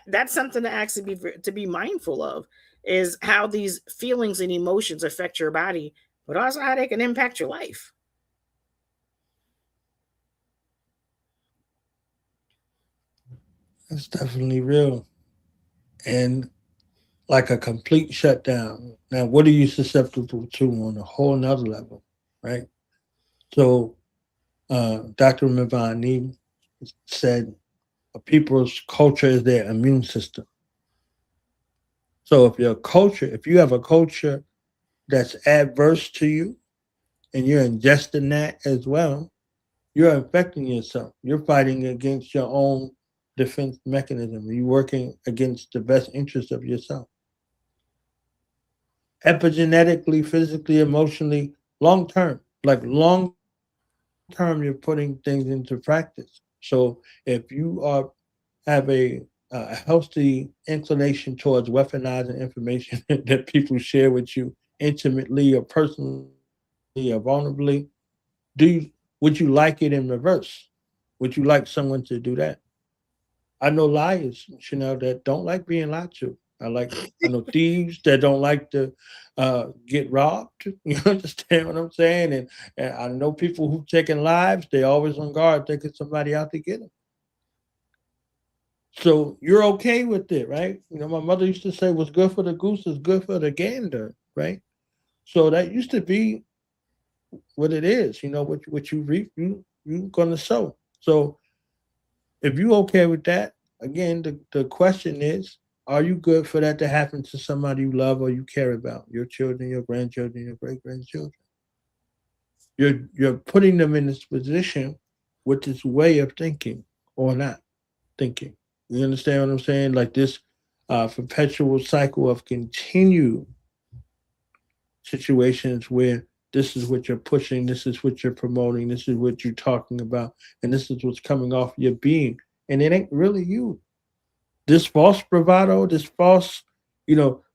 that's something to actually be mindful of, is how these feelings and emotions affect your body, but also how they can impact your life. That's definitely real. And like a complete shutdown. Now, what are you susceptible to on a whole nother level, right? So, Dr. Mavani said a people's culture is their immune system. So, if you have a culture that's adverse to you and you're ingesting that as well, you're infecting yourself. You're fighting against your own defense mechanism. You're working against the best interest of yourself. Epigenetically, physically, emotionally, long term, you're putting things into practice. So if you have a healthy inclination towards weaponizing information that people share with you intimately or personally or vulnerably, would you like it in reverse? Would you like someone to do that? I know liars, that don't like being lied to. I know thieves that don't like to get robbed. You understand what I'm saying? And I know people who've taken lives. They always on guard, thinking somebody out to get them. So you're okay with it, right? My mother used to say, "What's good for the goose is good for the gander," right? So that used to be what it is. What you reap, you gonna sow. So if you okay with that, again, the question is, are you good for that to happen to somebody you love or you care about? Your children, your grandchildren, your great grandchildren. You're putting them in this position with this way of thinking or not thinking. You understand what I'm saying? Like this perpetual cycle of continued situations where this is what you're pushing, this is what you're promoting, this is what you're talking about, and this is what's coming off your being. And it ain't really you. This false bravado, this false,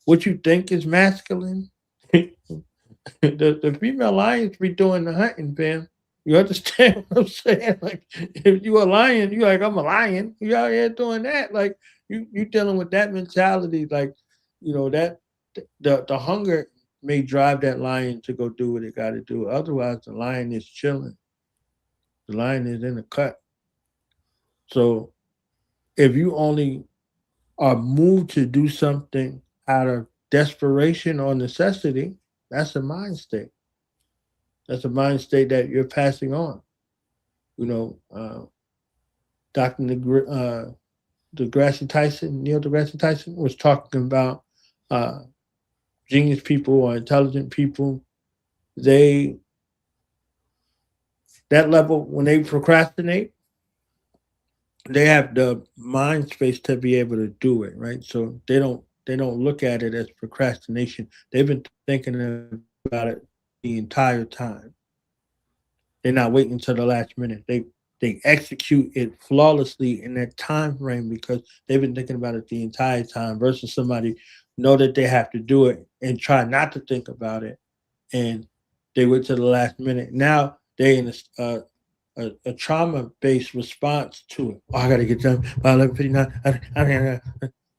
what you think is masculine. The female lions be doing the hunting, fam. You understand what I'm saying? Like, if you a lion, you like, I'm a lion. You out here doing that. Like, you dealing with that mentality. Like, that the hunger may drive that lion to go do what it got to do. Otherwise, the lion is chilling. The lion is in the cut. So if you only are moved to do something out of desperation or necessity, that's a mind state. That's a mind state that you're passing on. You know, Dr. Neil deGrasse Tyson was talking about uh, genius people or intelligent people. They that level when they procrastinate, they have the mind space to be able to do it, right? So they don't look at it as procrastination. They've been thinking about it the entire time. They're not waiting until the last minute. They execute it flawlessly in that time frame because they've been thinking about it the entire time versus somebody know that they have to do it and try not to think about it and they wait till the last minute. Now they in a trauma based response to it. Oh, I got to get done by 11:59.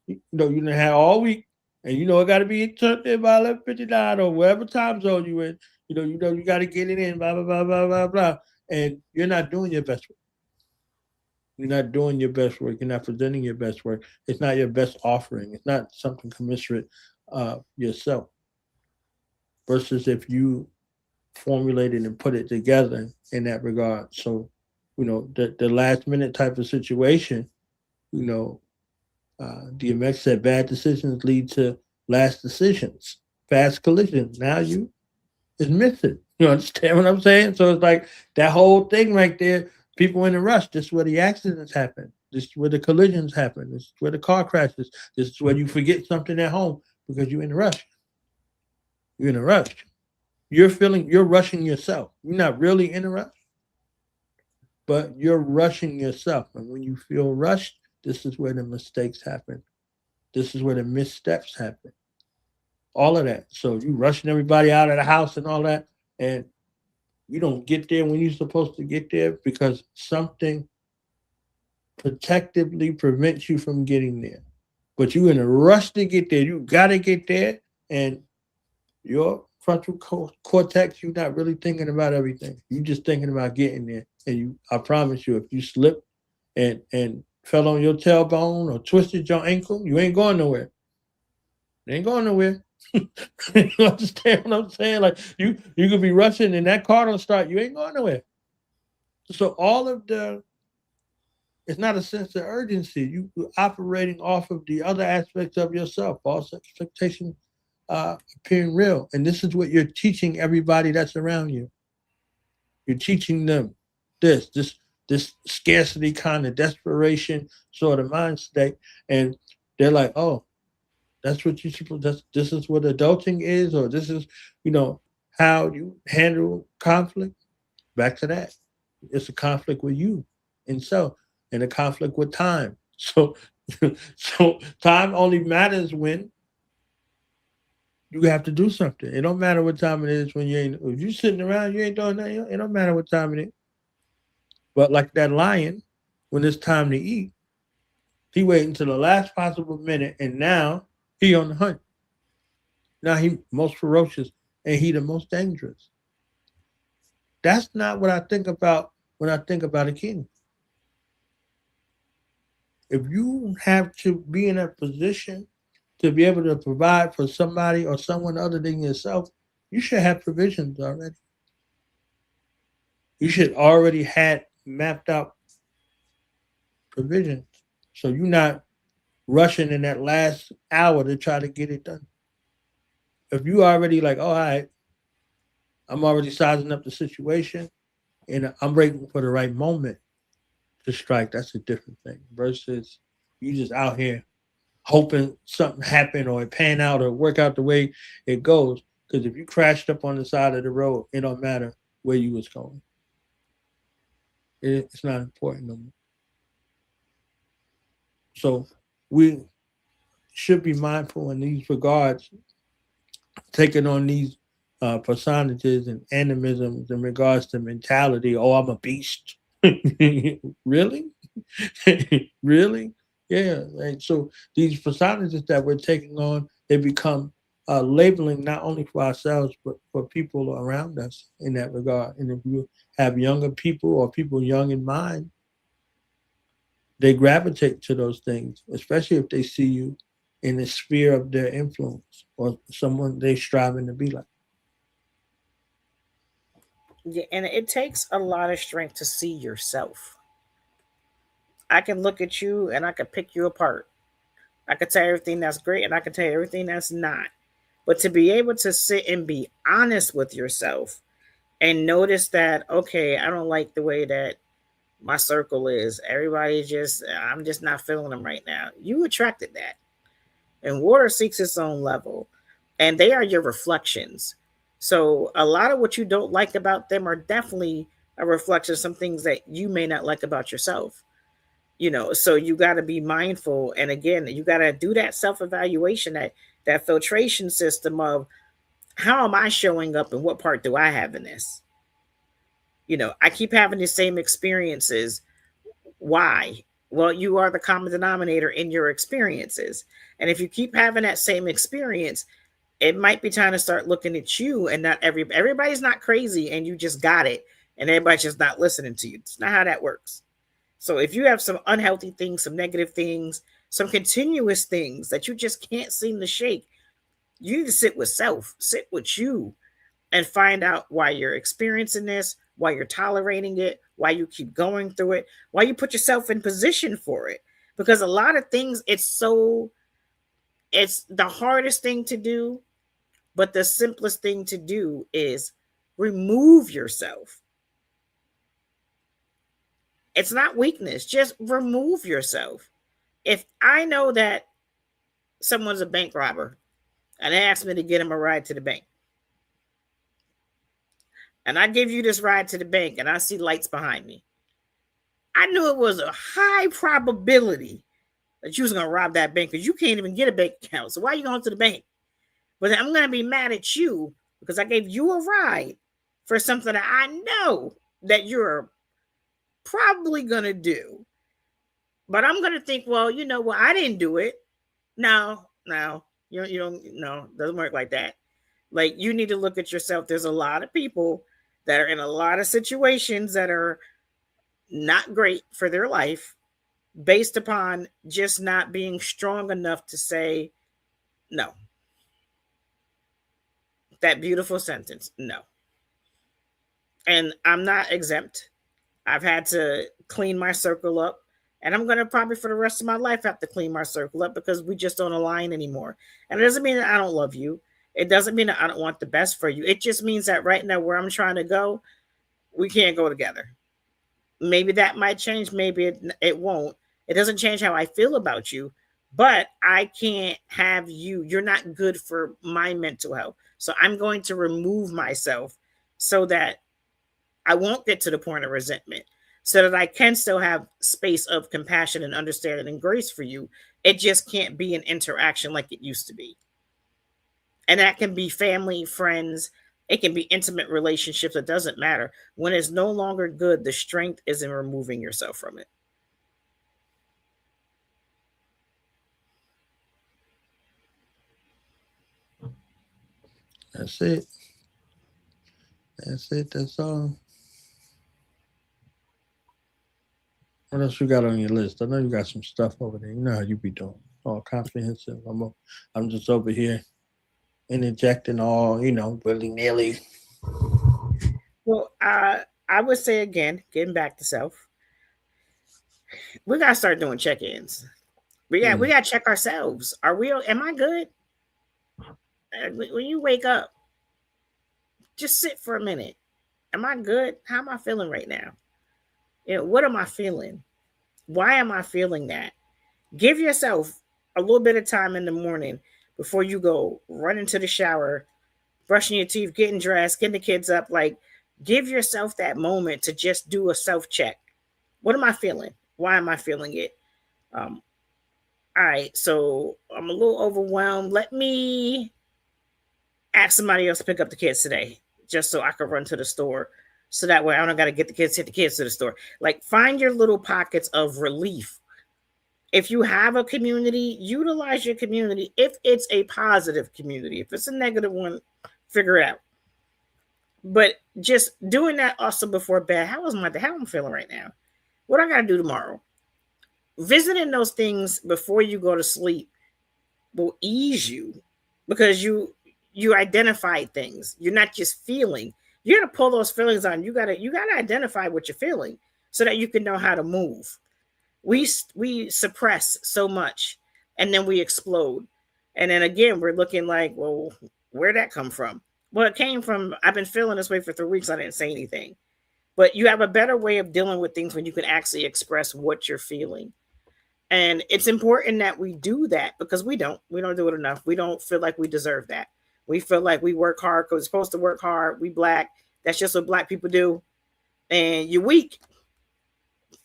You didn't have all week. And it got to be turned in by 11:59 or whatever time zone you in. You got to get it in. Blah blah blah blah blah blah. And you're not doing your best work. You're not doing your best work. You're not presenting your best work. It's not your best offering. It's not something commensurate yourself. Versus if you formulate it and put it together in that regard. So, the last minute type of situation, you know, DMX said bad decisions lead to last decisions, fast collisions. Now you is missing. You understand what I'm saying? So it's like that whole thing right there. People in a rush. This is where the accidents happen. This is where the collisions happen. This is where the car crashes. This is where you forget something at home because you're in a rush. You're in a rush. You're rushing yourself. You're not really in a rush, but you're rushing yourself. And when you feel rushed, this is where the mistakes happen. This is where the missteps happen. All of that. So you rushing everybody out of the house and all that, and you don't get there when you're supposed to get there because something protectively prevents you from getting there. But you in a rush to get there. You gotta get there, and your frontal cortex, you're not really thinking about everything. You're just thinking about getting there. And I promise you, if you slip and fell on your tailbone or twisted your ankle, you ain't going nowhere. You ain't going nowhere. You understand what I'm saying? Like you could be rushing and that car don't start. You ain't going nowhere. So all of it's not a sense of urgency. You're operating off of the other aspects of yourself, false expectation appearing real. And this is what you're teaching everybody that's around you. You're teaching them this scarcity kind of desperation sort of mind state. And they're like, oh, that's what you supposed. This is what adulting is, or this is, how you handle conflict. Back to that, it's a conflict with you, and a conflict with time. So, so time only matters when you have to do something. It don't matter what time it is when you ain't. If you sitting around, you ain't doing nothing. It don't matter what time it is. But like that lion, when it's time to eat, he waited until the last possible minute, and now he on the hunt. Now he most ferocious and he the most dangerous. That's not what I think about when I think about a king. If you have to be in a position to be able to provide for somebody or someone other than yourself, you should have provisions already. You should already had mapped out provisions. So you're not rushing in that last hour to try to get it done. If you already like, oh, all right, I'm already sizing up the situation and I'm waiting for the right moment to strike, that's a different thing. Versus you just out here hoping something happen or it pan out or work out the way it goes. Because if you crashed up on the side of the road, it don't matter where you was going. It's not important no more. So we should be mindful in these regards, taking on these personages and animisms in regards to mentality. Oh, I'm a beast. Really? Really? Yeah. And so these personages that we're taking on, they become labeling not only for ourselves, but for people around us in that regard. And if you have younger people or people young in mind, they gravitate to those things, especially if they see you in the sphere of their influence or someone they striving to be like. Yeah, and it takes a lot of strength to see yourself. I can look at you and I can pick you apart. I can tell you everything that's great and I can tell you everything that's not. But to be able to sit and be honest with yourself and notice that, okay, I don't like the way that my circle is. I'm just not feeling them right now. You attracted that. And water seeks its own level. And they are your reflections. So a lot of what you don't like about them are definitely a reflection of some things that you may not like about yourself. So you got to be mindful, and again, you got to do that self-evaluation, that filtration system of how am I showing up and what part do I have in this. I keep having the same experiences. Why Well, you are the common denominator in your experiences. And if you keep having that same experience, it might be time to start looking at you, and not everybody's not crazy and you just got it and everybody's just not listening to you. It's not how that works. So if you have some unhealthy things, some negative things, some continuous things that you just can't seem to shake, you need to sit with self, sit with you, and find out why you're experiencing this, why you're tolerating it, why you keep going through it, why you put yourself in position for it. Because a lot of things, it's the hardest thing to do, but the simplest thing to do is remove yourself. It's not weakness, just remove yourself. If I know that someone's a bank robber and they ask me to get him a ride to the bank, and I give you this ride to the bank and I see lights behind me, I knew it was a high probability that you was going to rob that bank because you can't even get a bank account. So why are you going to the bank? But I'm going to be mad at you because I gave you a ride for something that I know that you're probably going to do. But I'm going to think, well, you know what? I didn't do it. No, you don't, no, it doesn't work like that. Like, you need to look at yourself. There's a lot of people that are in a lot of situations that are not great for their life based upon just not being strong enough to say no. That beautiful sentence, no. And I'm not exempt. I've had to clean my circle up, and I'm going to probably for the rest of my life have to clean my circle up because we just don't align anymore. And it doesn't mean that I don't love you. It doesn't mean that I don't want the best for you. It just means that right now where I'm trying to go, we can't go together. Maybe that might change. Maybe it won't. It doesn't change how I feel about you, but I can't have you. You're not good for my mental health. So I'm going to remove myself so that I won't get to the point of resentment, so that I can still have space of compassion and understanding and grace for you. It just can't be an interaction like it used to be. And that can be family, friends. It can be intimate relationships. It doesn't matter. When it's no longer good, the strength is in removing yourself from it. That's it. That's it. That's all. What else you got on your list? I know you got some stuff over there. You know how you be doing. All comprehensive. I'm just over here interjecting all, willy nilly. Well, I would say again, getting back to self, we gotta start doing check-ins. We gotta check ourselves. Am I good? When you wake up, just sit for a minute. Am I good? How am I feeling right now? What am I feeling? Why am I feeling that? Give yourself a little bit of time in the morning before you go run into the shower, brushing your teeth, getting dressed, getting the kids up. Like, give yourself that moment to just do a self-check. What am I feeling? Why am I feeling it? All right, so I'm a little overwhelmed. Let me ask somebody else to pick up the kids today, just so I can run to the store. So that way I don't got to get the kids to the store. Like, find your little pockets of relief. If you have a community, utilize your community. If it's a positive community, if it's a negative one, figure it out. But just doing that also before bed. How I'm feeling right now? What I got to do tomorrow? Visiting those things before you go to sleep will ease you, because you identify things. You're not just feeling. You got to pull those feelings on. You got to identify what you're feeling so that you can know how to move. We suppress so much, and then we explode. And then again, we're looking like, well, where'd that come from? Well, it came from, I've been feeling this way for 3 weeks. I didn't say anything. But you have a better way of dealing with things when you can actually express what you're feeling. And it's important that we do that, because we don't do it enough. We don't feel like we deserve that. We feel like we work hard because we're supposed to work hard. We Black. That's just what Black people do. And you're weak.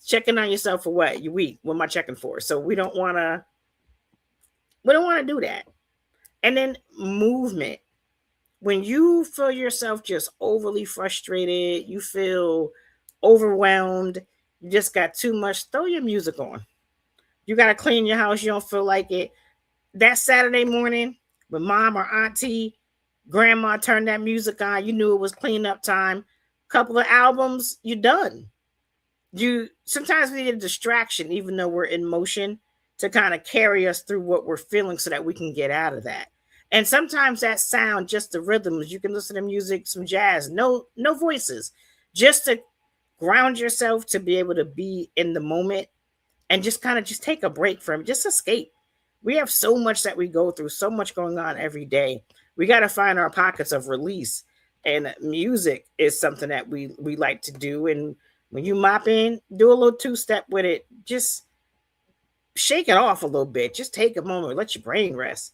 Checking on yourself for what? You're weak. What am I checking for? So we don't want to do that. And then movement. When you feel yourself just overly frustrated, you feel overwhelmed, you just got too much, throw your music on. You got to clean your house. You don't feel like it. That Saturday morning when mom or auntie, grandma turned that music on, you knew it was cleanup time. Couple of albums, you're done. You sometimes we need a distraction, even though we're in motion, to kind of carry us through what we're feeling so that we can get out of that. And sometimes that sound, just the rhythms, you can listen to music, some jazz, no voices, just to ground yourself to be able to be in the moment and just kind of just take a break from, just escape. We have so much that we go through, so much going on every day. We got to find our pockets of release, and music is something that we like to do. And when you mop in, do a little two-step with it. Just shake it off a little bit. Just take a moment, let your brain rest.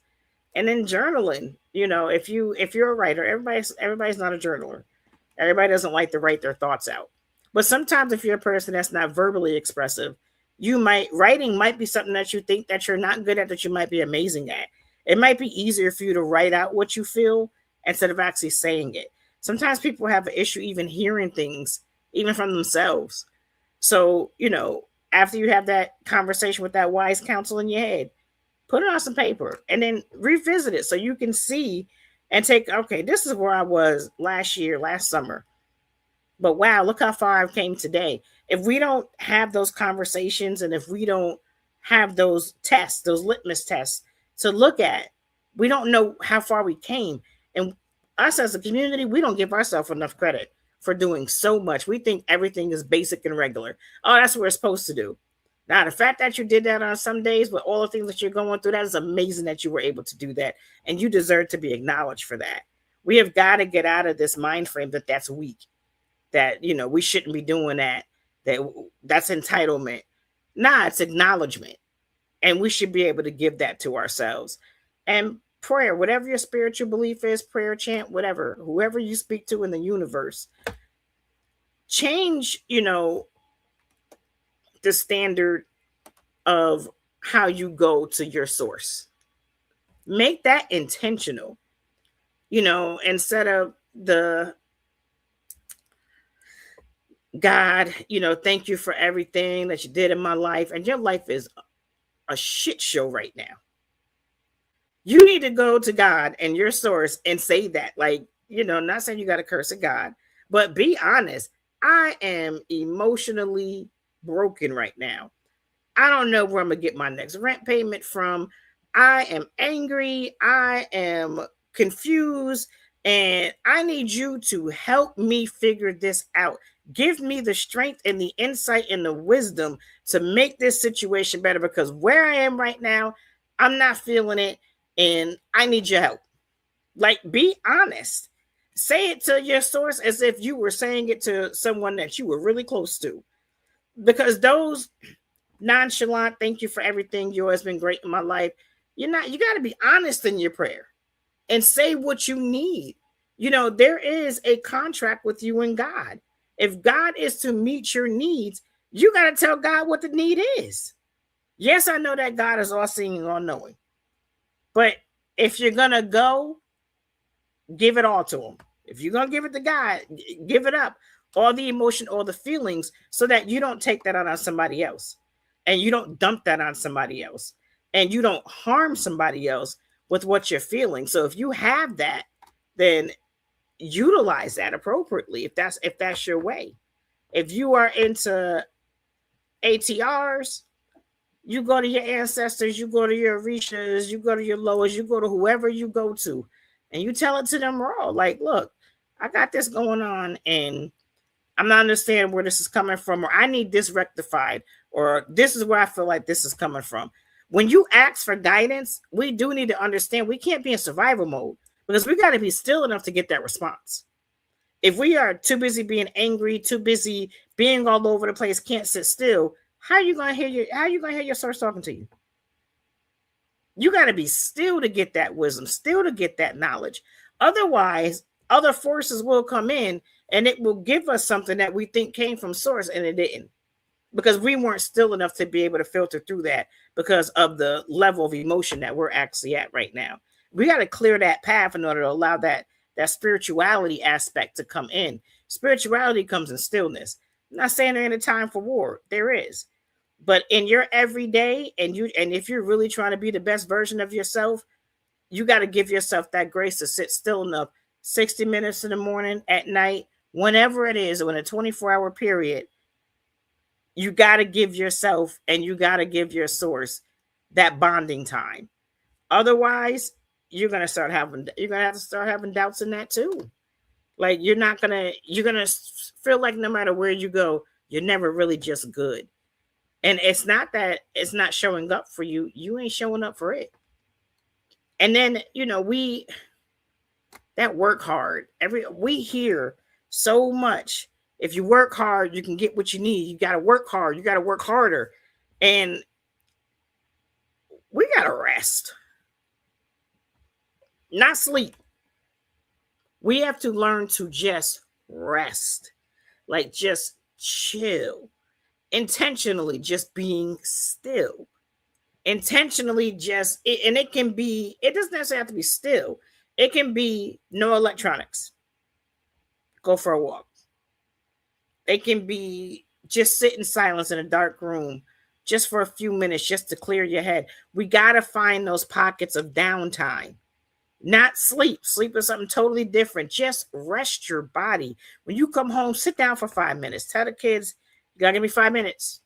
And then journaling. If you're a writer, everybody's not a journaler. Everybody doesn't like to write their thoughts out. But sometimes if you're a person that's not verbally expressive, writing might be something that you think that you're not good at, that you might be amazing at. It might be easier for you to write out what you feel instead of actually saying it. Sometimes people have an issue even hearing things, even from themselves. So, after you have that conversation with that wise counsel in your head, put it on some paper and then revisit it so you can see and take, okay, this is where I was last year, last summer. But wow, look how far I've came today. If we don't have those conversations, and if we don't have those tests, those litmus tests to look at, we don't know how far we came. And us as a community, we don't give ourselves enough credit for doing so much. We think everything is basic and regular. Oh, that's what we're supposed to do. Now, the fact that you did that on some days with all the things that you're going through, that is amazing that you were able to do that. And you deserve to be acknowledged for that. We have got to get out of this mind frame that that's weak, that, we shouldn't be doing that's entitlement. Nah, it's acknowledgement. And we should be able to give that to ourselves. And prayer, whatever your spiritual belief is, prayer, chant, whatever, whoever you speak to in the universe, change, the standard of how you go to your source. Make that intentional, instead of the God, thank you for everything that you did in my life. And your life is a shit show right now. You need to go to God and your source and say that, not saying you got to curse at God, but be honest. I am emotionally broken right now. I don't know where I'm going to get my next rent payment from. I am angry. I am confused. And I need you to help me figure this out. Give me the strength and the insight and the wisdom to make this situation better, because where I am right now, I'm not feeling it and I need your help. Be honest. Say it to your source as if you were saying it to someone that you were really close to. Because those nonchalant, thank you for everything, you always been great in my life, you got to be honest in your prayer and say what you need. There is a contract with you and God. If God is to meet your needs, you got to tell God what the need is. Yes, I know that God is all seeing and all knowing. But if you're going to go, give it all to him. If you're going to give it to God, give it up. All the emotion, all the feelings, so that you don't take that out on somebody else. And you don't dump that on somebody else. And you don't harm somebody else with what you're feeling. So if you have that, then utilize that appropriately if that's your way. If you are into ATRs, you go to your ancestors, you go to your Orishas, you go to your Loas, you go to whoever you go to, and you tell it to them raw. Look, I got this going on and I'm not understanding where this is coming from, or I need this rectified, or this is where I feel like this is coming from. When you ask for guidance, we do need to understand we can't be in survival mode, because we got to be still enough to get that response. If we are too busy being angry, too busy being all over the place, can't sit still, how are you going to hear your source talking to you? You got to be still to get that wisdom, still to get that knowledge. Otherwise, other forces will come in and it will give us something that we think came from source, and it didn't, because we weren't still enough to be able to filter through that because of the level of emotion that we're actually at right now. We got to clear that path in order to allow that spirituality aspect to come in. Spirituality comes in stillness. I'm not saying there ain't a time for war. There is. But in your everyday, and if you're really trying to be the best version of yourself, you got to give yourself that grace to sit still enough 60 minutes in the morning, at night, whenever it is, in a 24-hour period. You got to give yourself and you got to give your source that bonding time. Otherwise, you're gonna have to start having doubts in that too. Like you're gonna feel like no matter where you go, you're never really just good. And it's not that it's not showing up for you, you ain't showing up for it. And then, we that work hard. We hear so much. If you work hard, you can get what you need. You got to work hard. You got to work harder. And we got to rest, not sleep. We have to learn to just rest, like just chill, intentionally, just being still, intentionally, and it can be, it doesn't necessarily have to be still. It can be no electronics, go for a walk. It can be just sit in silence in a dark room just for a few minutes, just to clear your head. We got to find those pockets of downtime. Not sleep. Sleep is something totally different. Just rest your body. When you come home, sit down for 5 minutes. Tell the kids, you got to give me 5 minutes.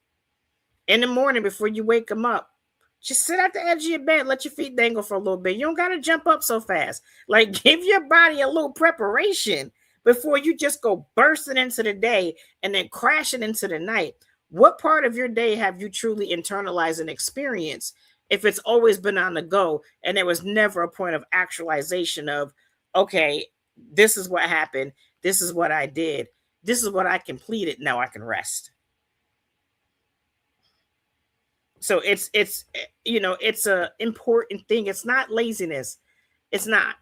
In the morning before you wake them up, just sit at the edge of your bed. Let your feet dangle for a little bit. You don't got to jump up so fast. Like, give your body a little preparation before you just go bursting into the day and then crashing into the night. What part of your day have you truly internalized and experienced if it's always been on the go and there was never a point of actualization of, okay, this is what happened. This is what I did. This is what I completed. Now I can rest. So it's a important thing. It's not laziness. It's not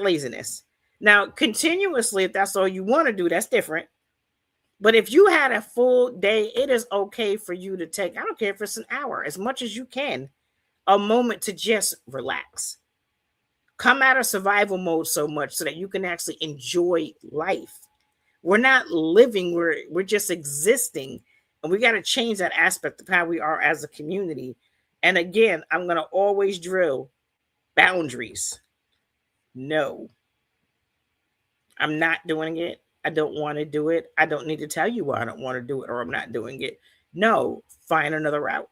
laziness. Now, continuously, if that's all you want to do, that's different. But if you had a full day, it is okay for you to take, I don't care if it's an hour, as much as you can, a moment to just relax. Come out of survival mode so much so that you can actually enjoy life. We're not living, we're just existing. And we got to change that aspect of how we are as a community. And again, I'm going to always drill boundaries. No, I'm not doing it. I don't want to do it. I don't need to tell you why I don't want to do it or I'm not doing it. No, find another route.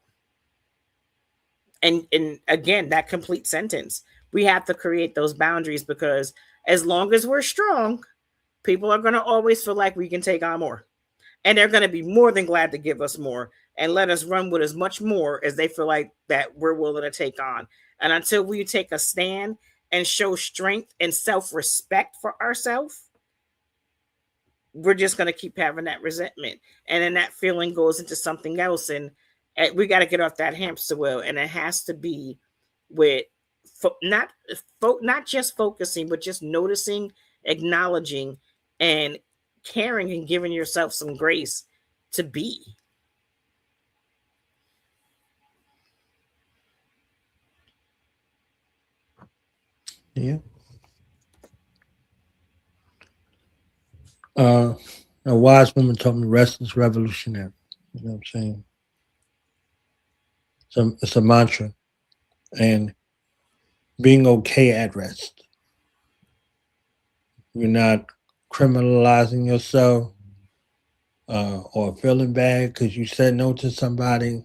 And again, that complete sentence. We have to create those boundaries because as long as we're strong, people are going to always feel like we can take on more. And they're going to be more than glad to give us more and let us run with as much more as they feel like that we're willing to take on. And until we take a stand and show strength and self-respect for ourselves, we're just going to keep having that resentment. And then that feeling goes into something else. And we got to get off that hamster wheel. And it has to be with not just focusing, but just noticing, acknowledging, and caring and giving yourself some grace to be. Yeah. A wise woman told me rest is revolutionary. You know what I'm saying? So it's a mantra. And being okay at rest. You're not criminalizing yourself or feeling bad because you said no to somebody.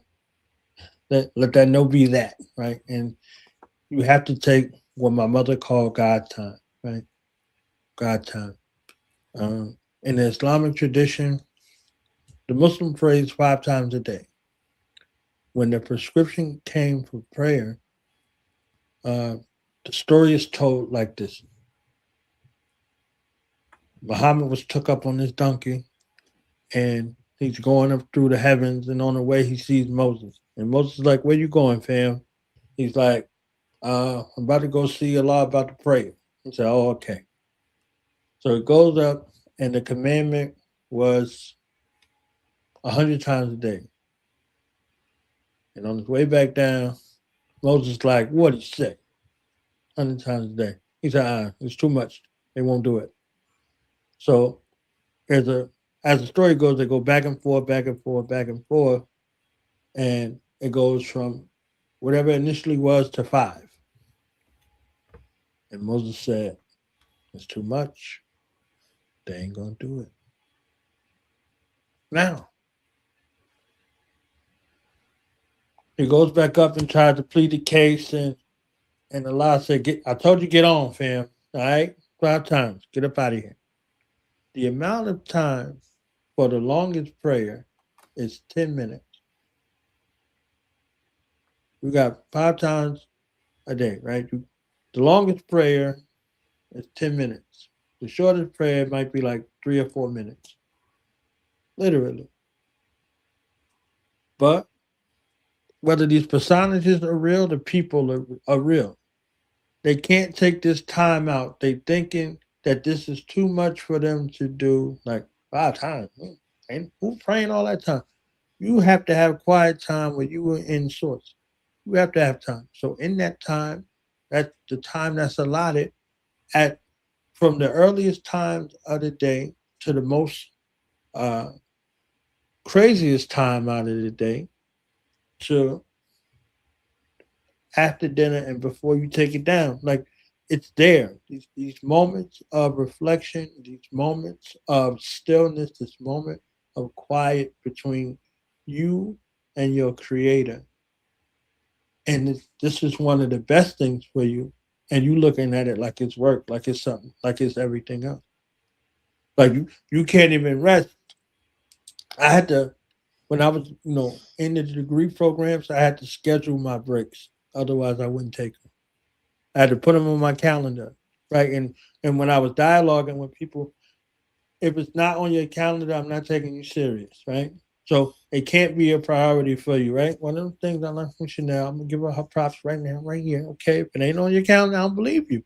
Let that no be that, right? And you have to take what my mother called God time, right? God time. In the Islamic tradition, the Muslim prays 5 times a day. When the prescription came for prayer, the story is told like this. Muhammad was took up on his donkey and he's going up through the heavens, and on the way he sees Moses. And Moses is like, where you going, fam? He's like, I'm about to go see Allah about to pray. He said, oh, okay. So he goes up, and the commandment was 100 times a day. And on his way back down, Moses is like, what did he say? 100 times a day. He said, it's too much. They won't do it. So as the story goes, they go back and forth, back and forth, back and forth. And it goes from whatever it initially was to 5. And Moses said, it's too much. They ain't going to do it. Now, he goes back up and tries to plead the case. And Allah said, I told you get on, fam. All right? 5 times. Get up out of here. The amount of time for the longest prayer is 10 minutes. We got 5 times a day, right? The longest prayer is 10 minutes. The shortest prayer might be like 3 or 4 minutes. Literally. But whether these personages are real, the people are real. They can't take this time out. They thinking that this is too much for them to do, like 5 times. And who praying all that time? You have to have quiet time where you are in source. You have to have time. So in that time, that's the time that's allotted at from the earliest times of the day to the most craziest time out of the day to after dinner and before you take it down. Like it's there. These moments of reflection, these moments of stillness, this moment of quiet between you and your creator. And this is one of the best things for you. And you looking at it like it's work, like it's something, like it's everything else. Like you can't even rest. I had to, when I was, in the degree programs, I had to schedule my breaks. Otherwise, I wouldn't take them. I had to put them on my calendar, right? And when I was dialoguing with people, if it's not on your calendar, I'm not taking you serious, right? So it can't be a priority for you, right? One of the things I learned from Chanel, I'm gonna give her props right now, right here. Okay, if it ain't on your calendar, I don't believe you.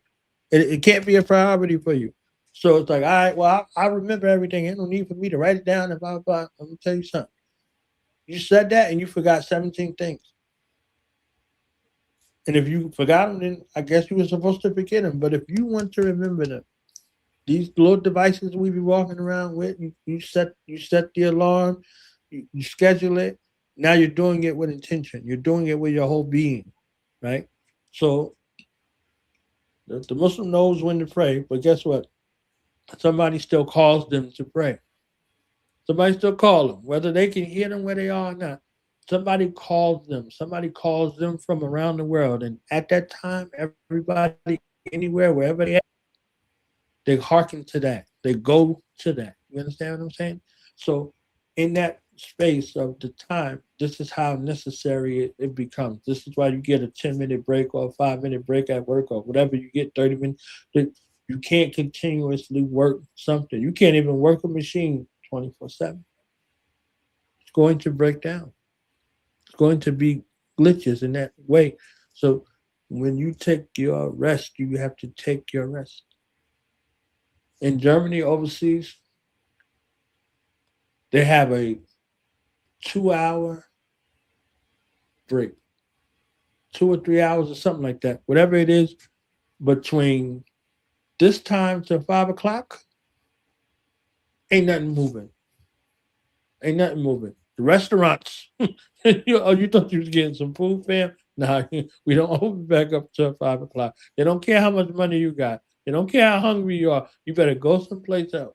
It can't be a priority for you. So it's like, all right, well, I remember everything. Ain't no need for me to write it down. And blah, blah. Let me tell you something. You said that and you forgot 17 things. And if you forgot them, then I guess you were supposed to forget them. But if you want to remember them, these little devices we be walking around with, you set the alarm, you schedule it. Now you're doing it with intention. You're doing it with your whole being, right? So the Muslim knows when to pray, but guess what? Somebody still calls them to pray. Somebody still calls them, whether they can hear them where they are or not. Somebody calls them. Somebody calls them from around the world. And at that time, everybody, anywhere, wherever they hearken to that. They go to that. You understand what I'm saying? So in that space of the time, this is how necessary it becomes. This is why you get a 10-minute break or a 5-minute break at work or whatever. You get 30 minutes. You can't continuously work something. You can't even work a machine 24/7. It's going to break down. It's going to be glitches in that way. So when you take your rest, you have to take your rest. In Germany, overseas, they have a 2-hour break, 2 or 3 hours or something like that. Whatever it is, between this time to 5 o'clock, ain't nothing moving. Ain't nothing moving. The restaurants, you thought you was getting some food, fam? Nah, we don't open back up till 5 o'clock. They don't care how much money you got. They don't care how hungry you are. You better go someplace else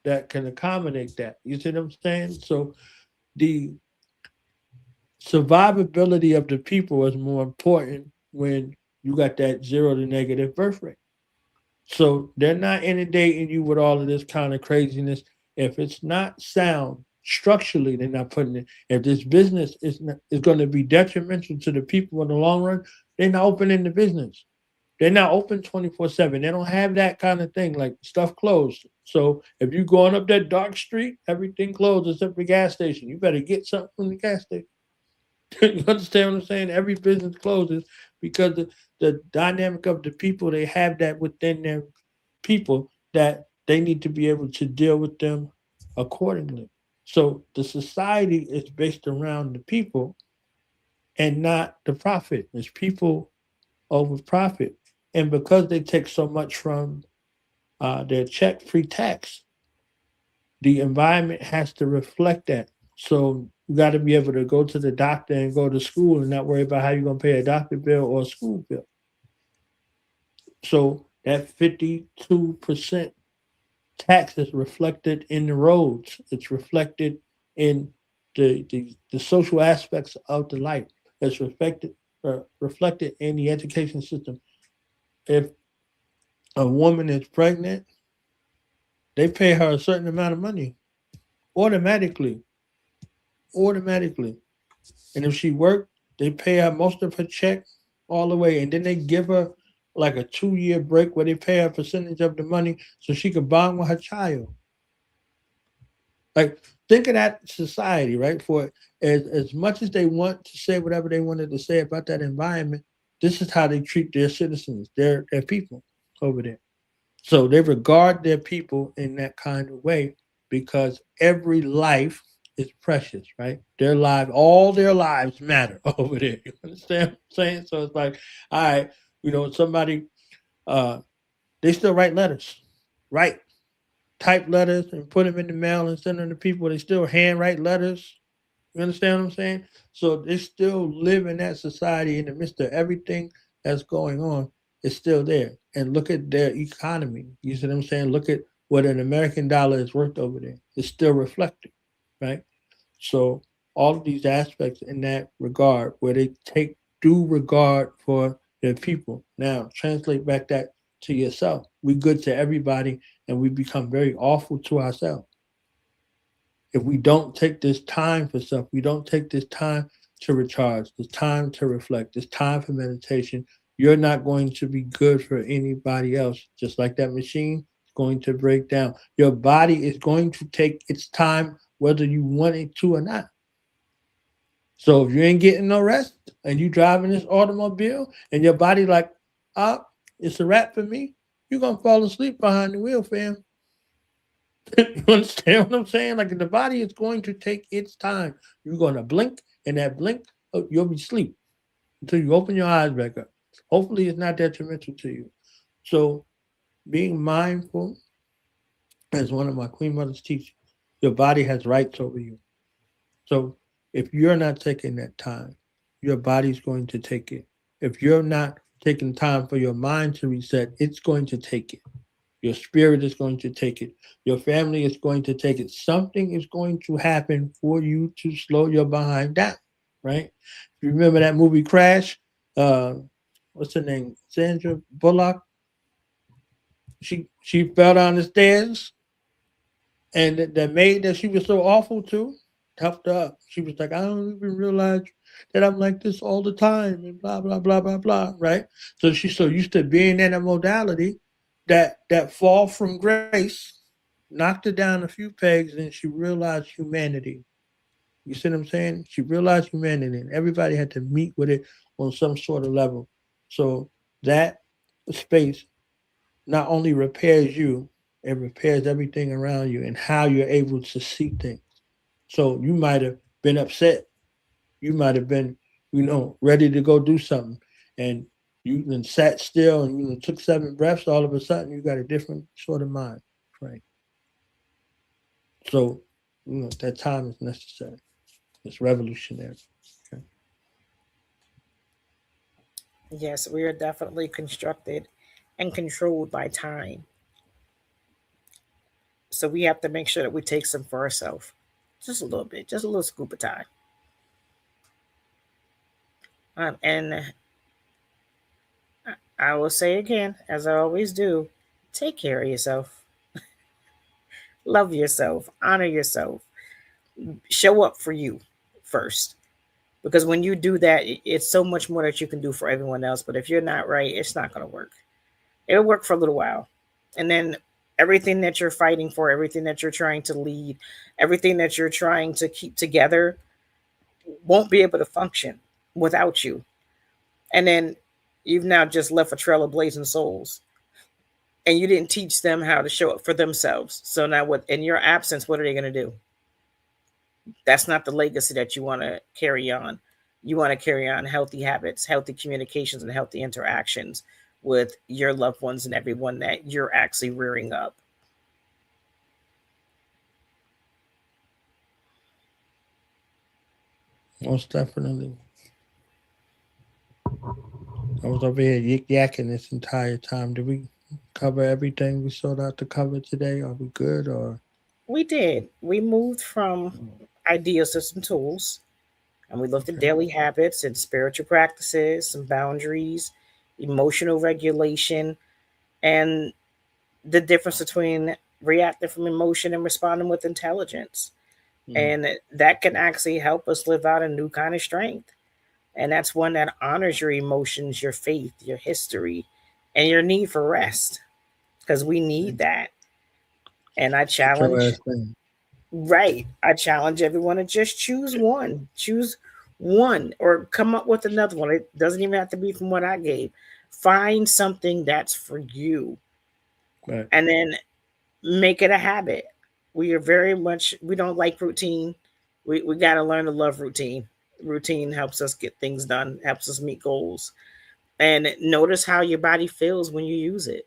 that can accommodate that. You see what I'm saying? So the survivability of the people is more important when you got that 0 to negative birth rate. So they're not inundating you with all of this kind of craziness. If it's not sound structurally, they're not putting it. If this business is going to be detrimental to the people in the long run, they're not opening the business. They're not open 24/7. They don't have that kind of thing, like stuff closed. So if you're going up that dark street, everything closed except the gas station. You better get something from the gas station. You understand what I'm saying? Every business closes because the dynamic of the people, they have that within their people that they need to be able to deal with them accordingly. So the society is based around the people and not the profit. It's people over profit. And because they take so much from their check free tax, the environment has to reflect that So you got to be able to go to the doctor and go to school and not worry about how you're going to pay a doctor bill or a school bill. So that 52% tax is reflected in the roads. It's reflected in the social aspects of the life. It's reflected in the education system. If a woman is pregnant, they pay her a certain amount of money automatically. Automatically. And if she worked, they pay her most of her check all the way. And then they give her like a 2-year break where they pay her a percentage of the money so she could bond with her child. Like, think of that society, right? For as much as they want to say whatever they wanted to say about that environment, this is how they treat their citizens, their people over there. So they regard their people in that kind of way because every life is precious, right? Their life, all their lives matter over there. You understand what I'm saying? So it's like, all right, somebody, they still write letters, right? Type letters and put them in the mail and send them to people. They still handwrite letters. You understand what I'm saying? So they still live in that society in the midst of everything that's going on. It's still there. And look at their economy. You see what I'm saying? Look at what an American dollar is worth over there. It's still reflected, right? So all of these aspects in that regard, where they take due regard for their people. Now translate back that to yourself. We good to everybody, and we become very awful to ourselves. If we don't take this time for self, we don't take this time to recharge, this time to reflect, this time for meditation, you're not going to be good for anybody else. Just like that machine is going to break down. Your body is going to take its time whether you want it to or not. So if you ain't getting no rest and you driving this automobile and your body like, it's a wrap for me, you're gonna fall asleep behind the wheel, fam. You understand what I'm saying? Like the body is going to take its time. You're gonna blink, and that blink, you'll be asleep until you open your eyes back up. Hopefully, it's not detrimental to you. So, being mindful, as one of my Queen Mothers teach, your body has rights over you. So, if you're not taking that time, your body's going to take it. If you're not taking time for your mind to reset, it's going to take it. Your spirit is going to take it. Your family is going to take it. Something is going to happen for you to slow your behind down, right? If you remember that movie Crash, uh, what's her name? Sandra Bullock. She fell down the stairs, and the maid that she was so awful to helped her up. She was like, I don't even realize that I'm like this all the time, and blah blah blah blah blah, right? So she's so used to being in a modality that fall from grace knocked her down a few pegs, and she realized humanity. You see what I'm saying? She realized humanity, and everybody had to meet with it on some sort of level. So that space not only repairs you, it repairs everything around you and how you're able to see things. So you might have been upset. You might have been, ready to go do something. And you then sat still and took 7 breaths. All of a sudden, you got a different sort of mind. Right. So, that time is necessary. It's revolutionary. Okay. Yes, we are definitely constructed and controlled by time. So we have to make sure that we take some for ourselves. Just a little bit, just a little scoop of time. And I will say again, as I always do, take care of yourself. Love yourself. Honor yourself. Show up for you first. Because when you do that, it's so much more that you can do for everyone else. But if you're not right, it's not going to work. It'll work for a little while. And then everything that you're fighting for, everything that you're trying to lead, everything that you're trying to keep together won't be able to function without you. And then you've now just left a trail of blazing souls. And you didn't teach them how to show up for themselves. So now what in your absence, what are they going to do? That's not the legacy that you want to carry on. You want to carry on healthy habits, healthy communications, and healthy interactions with your loved ones and everyone that you're actually rearing up. Most definitely. I was over here yik-yakking this entire time. Did we cover everything we sought out to cover today? Are we good or? We did. We moved from ideas to some tools, and we looked at daily habits and spiritual practices, some boundaries, emotional regulation, and the difference between reacting from emotion and responding with intelligence. And that can actually help us live out a new kind of strength. And that's one that honors your emotions, your faith, your history, and your need for rest, because we need that. And I challenge, I challenge everyone to just choose one or come up with another one. It doesn't even have to be from what I gave. Find something that's for you, and then make it a habit. We don't like routine. We got to learn to love routine. Routine helps us get things done, helps us meet goals. And notice how your body feels when you use it.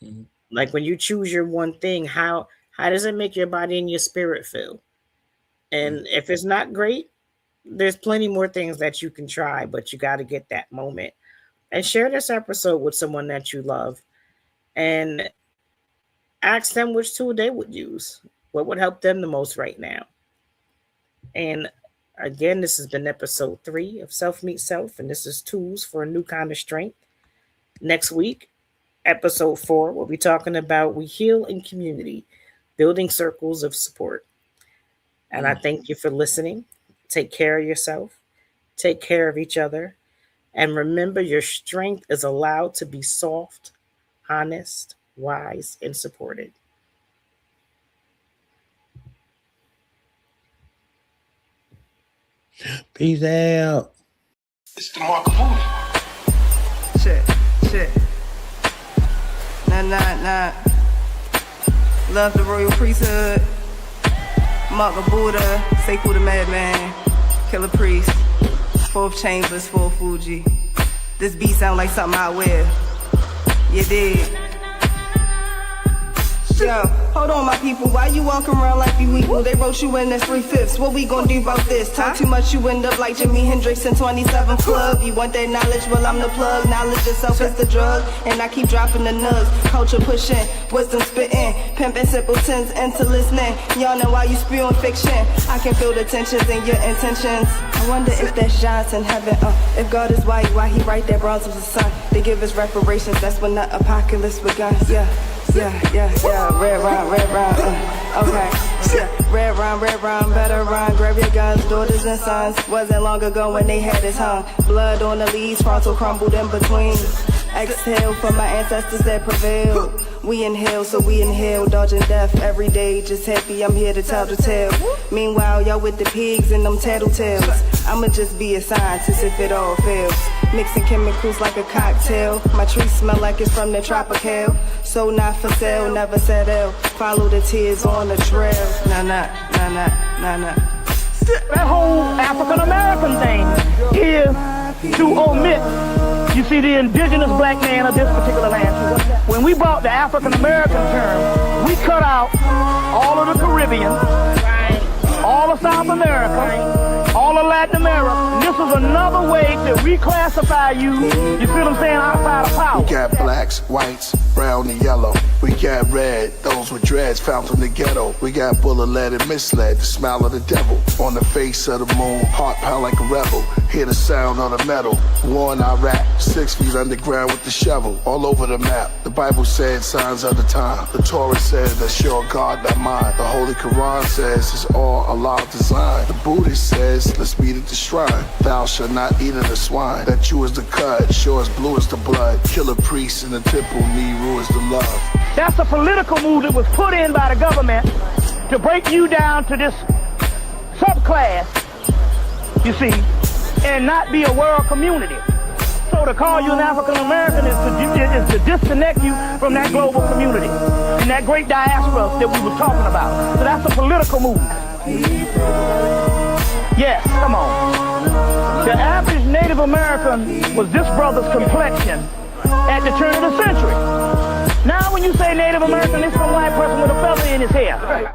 Mm-hmm. Like when you choose your one thing, how does it make your body and your spirit feel? And if it's not great, there's plenty more things that you can try, but you got to get that moment. And share this episode with someone that you love. And ask them which tool they would use. What would help them the most right now? And again, this has been episode 3 of Self Meet Self, and this is Tools for a New Kind of Strength. Next week, episode 4, we'll be talking about We Heal in Community, building circles of support. And I thank you for listening. Take care of yourself. Take care of each other. And remember, your strength is allowed to be soft, honest, wise, and supported. Peace out. It's the Mark of Booty. Shit. Nah. Love the royal priesthood. Mark of Buddha. Sekou the madman. Killer priest. 4th chambers, 4 Fuji. This beat sound like something I wear. You dig? Yo, hold on my people, why you walking around like you equal? They wrote you in as 3/5, what we gonna do about this? Talk too much, you end up like Jimi Hendrix in 27 Club. You want that knowledge, well I'm the plug. Knowledge itself is the drug, and I keep dropping the nugs. Culture pushing, wisdom spitting, pimping simpletons into listening. Y'all know why you spewing fiction. I can feel the tensions in your intentions. I wonder if that's Johnson heaven. If God is white, why he write that bronze was the sun? They give us reparations, that's when the apocalypse begun. Yeah, red rhyme, okay. Yeah. Red rhyme, better rhyme. Grab your guns, daughters and sons. Wasn't long ago when they had his hung. Blood on the leaves, frontal crumbled in between. Exhale for my ancestors that prevailed. We inhale, so we inhale, dodging death every day. Just happy I'm here to tell the tale. Meanwhile, y'all with the pigs and them tattletales. I'ma just be a scientist if it all fails. Mixing chemicals like a cocktail. My tree smell like it's from the tropical. So not for sale, never settle. Follow the tears on the trail. Nah. That whole African American thing is to omit, you see, the indigenous black man of this particular land. When we brought the African American term, we cut out all of the Caribbean, all of South America, all of Latin America. And this is another way to reclassify you, you see what I'm saying, outside of power. We got blacks, whites, brown and yellow. We got red, those with dreads found from the ghetto. We got bullet led and misled, the smile of the devil. On the face of the moon, heart pound like a rebel. Hear the sound on the metal. War in Iraq, 6 feet underground with the shovel. All over the map, the Bible said signs of the time. The Torah said that's your God, not mine. The Holy Quran says it's all Allah designed. The Buddhist says let's meet at the shrine. Thou shalt not eat of the swine. That you is the cut, sure as blue as the blood. Killer priests in the temple, Nehru is the love. That's a political move that was put in by the government to break you down to this subclass, you see, and not be a world community. So to call you an African American is to disconnect you from that global community and that great diaspora that we were talking about. So that's a political move. Yes, come on. The average Native American was this brother's complexion at the turn of the century. Now when you say Native American, it's some white person with a feather in his hair.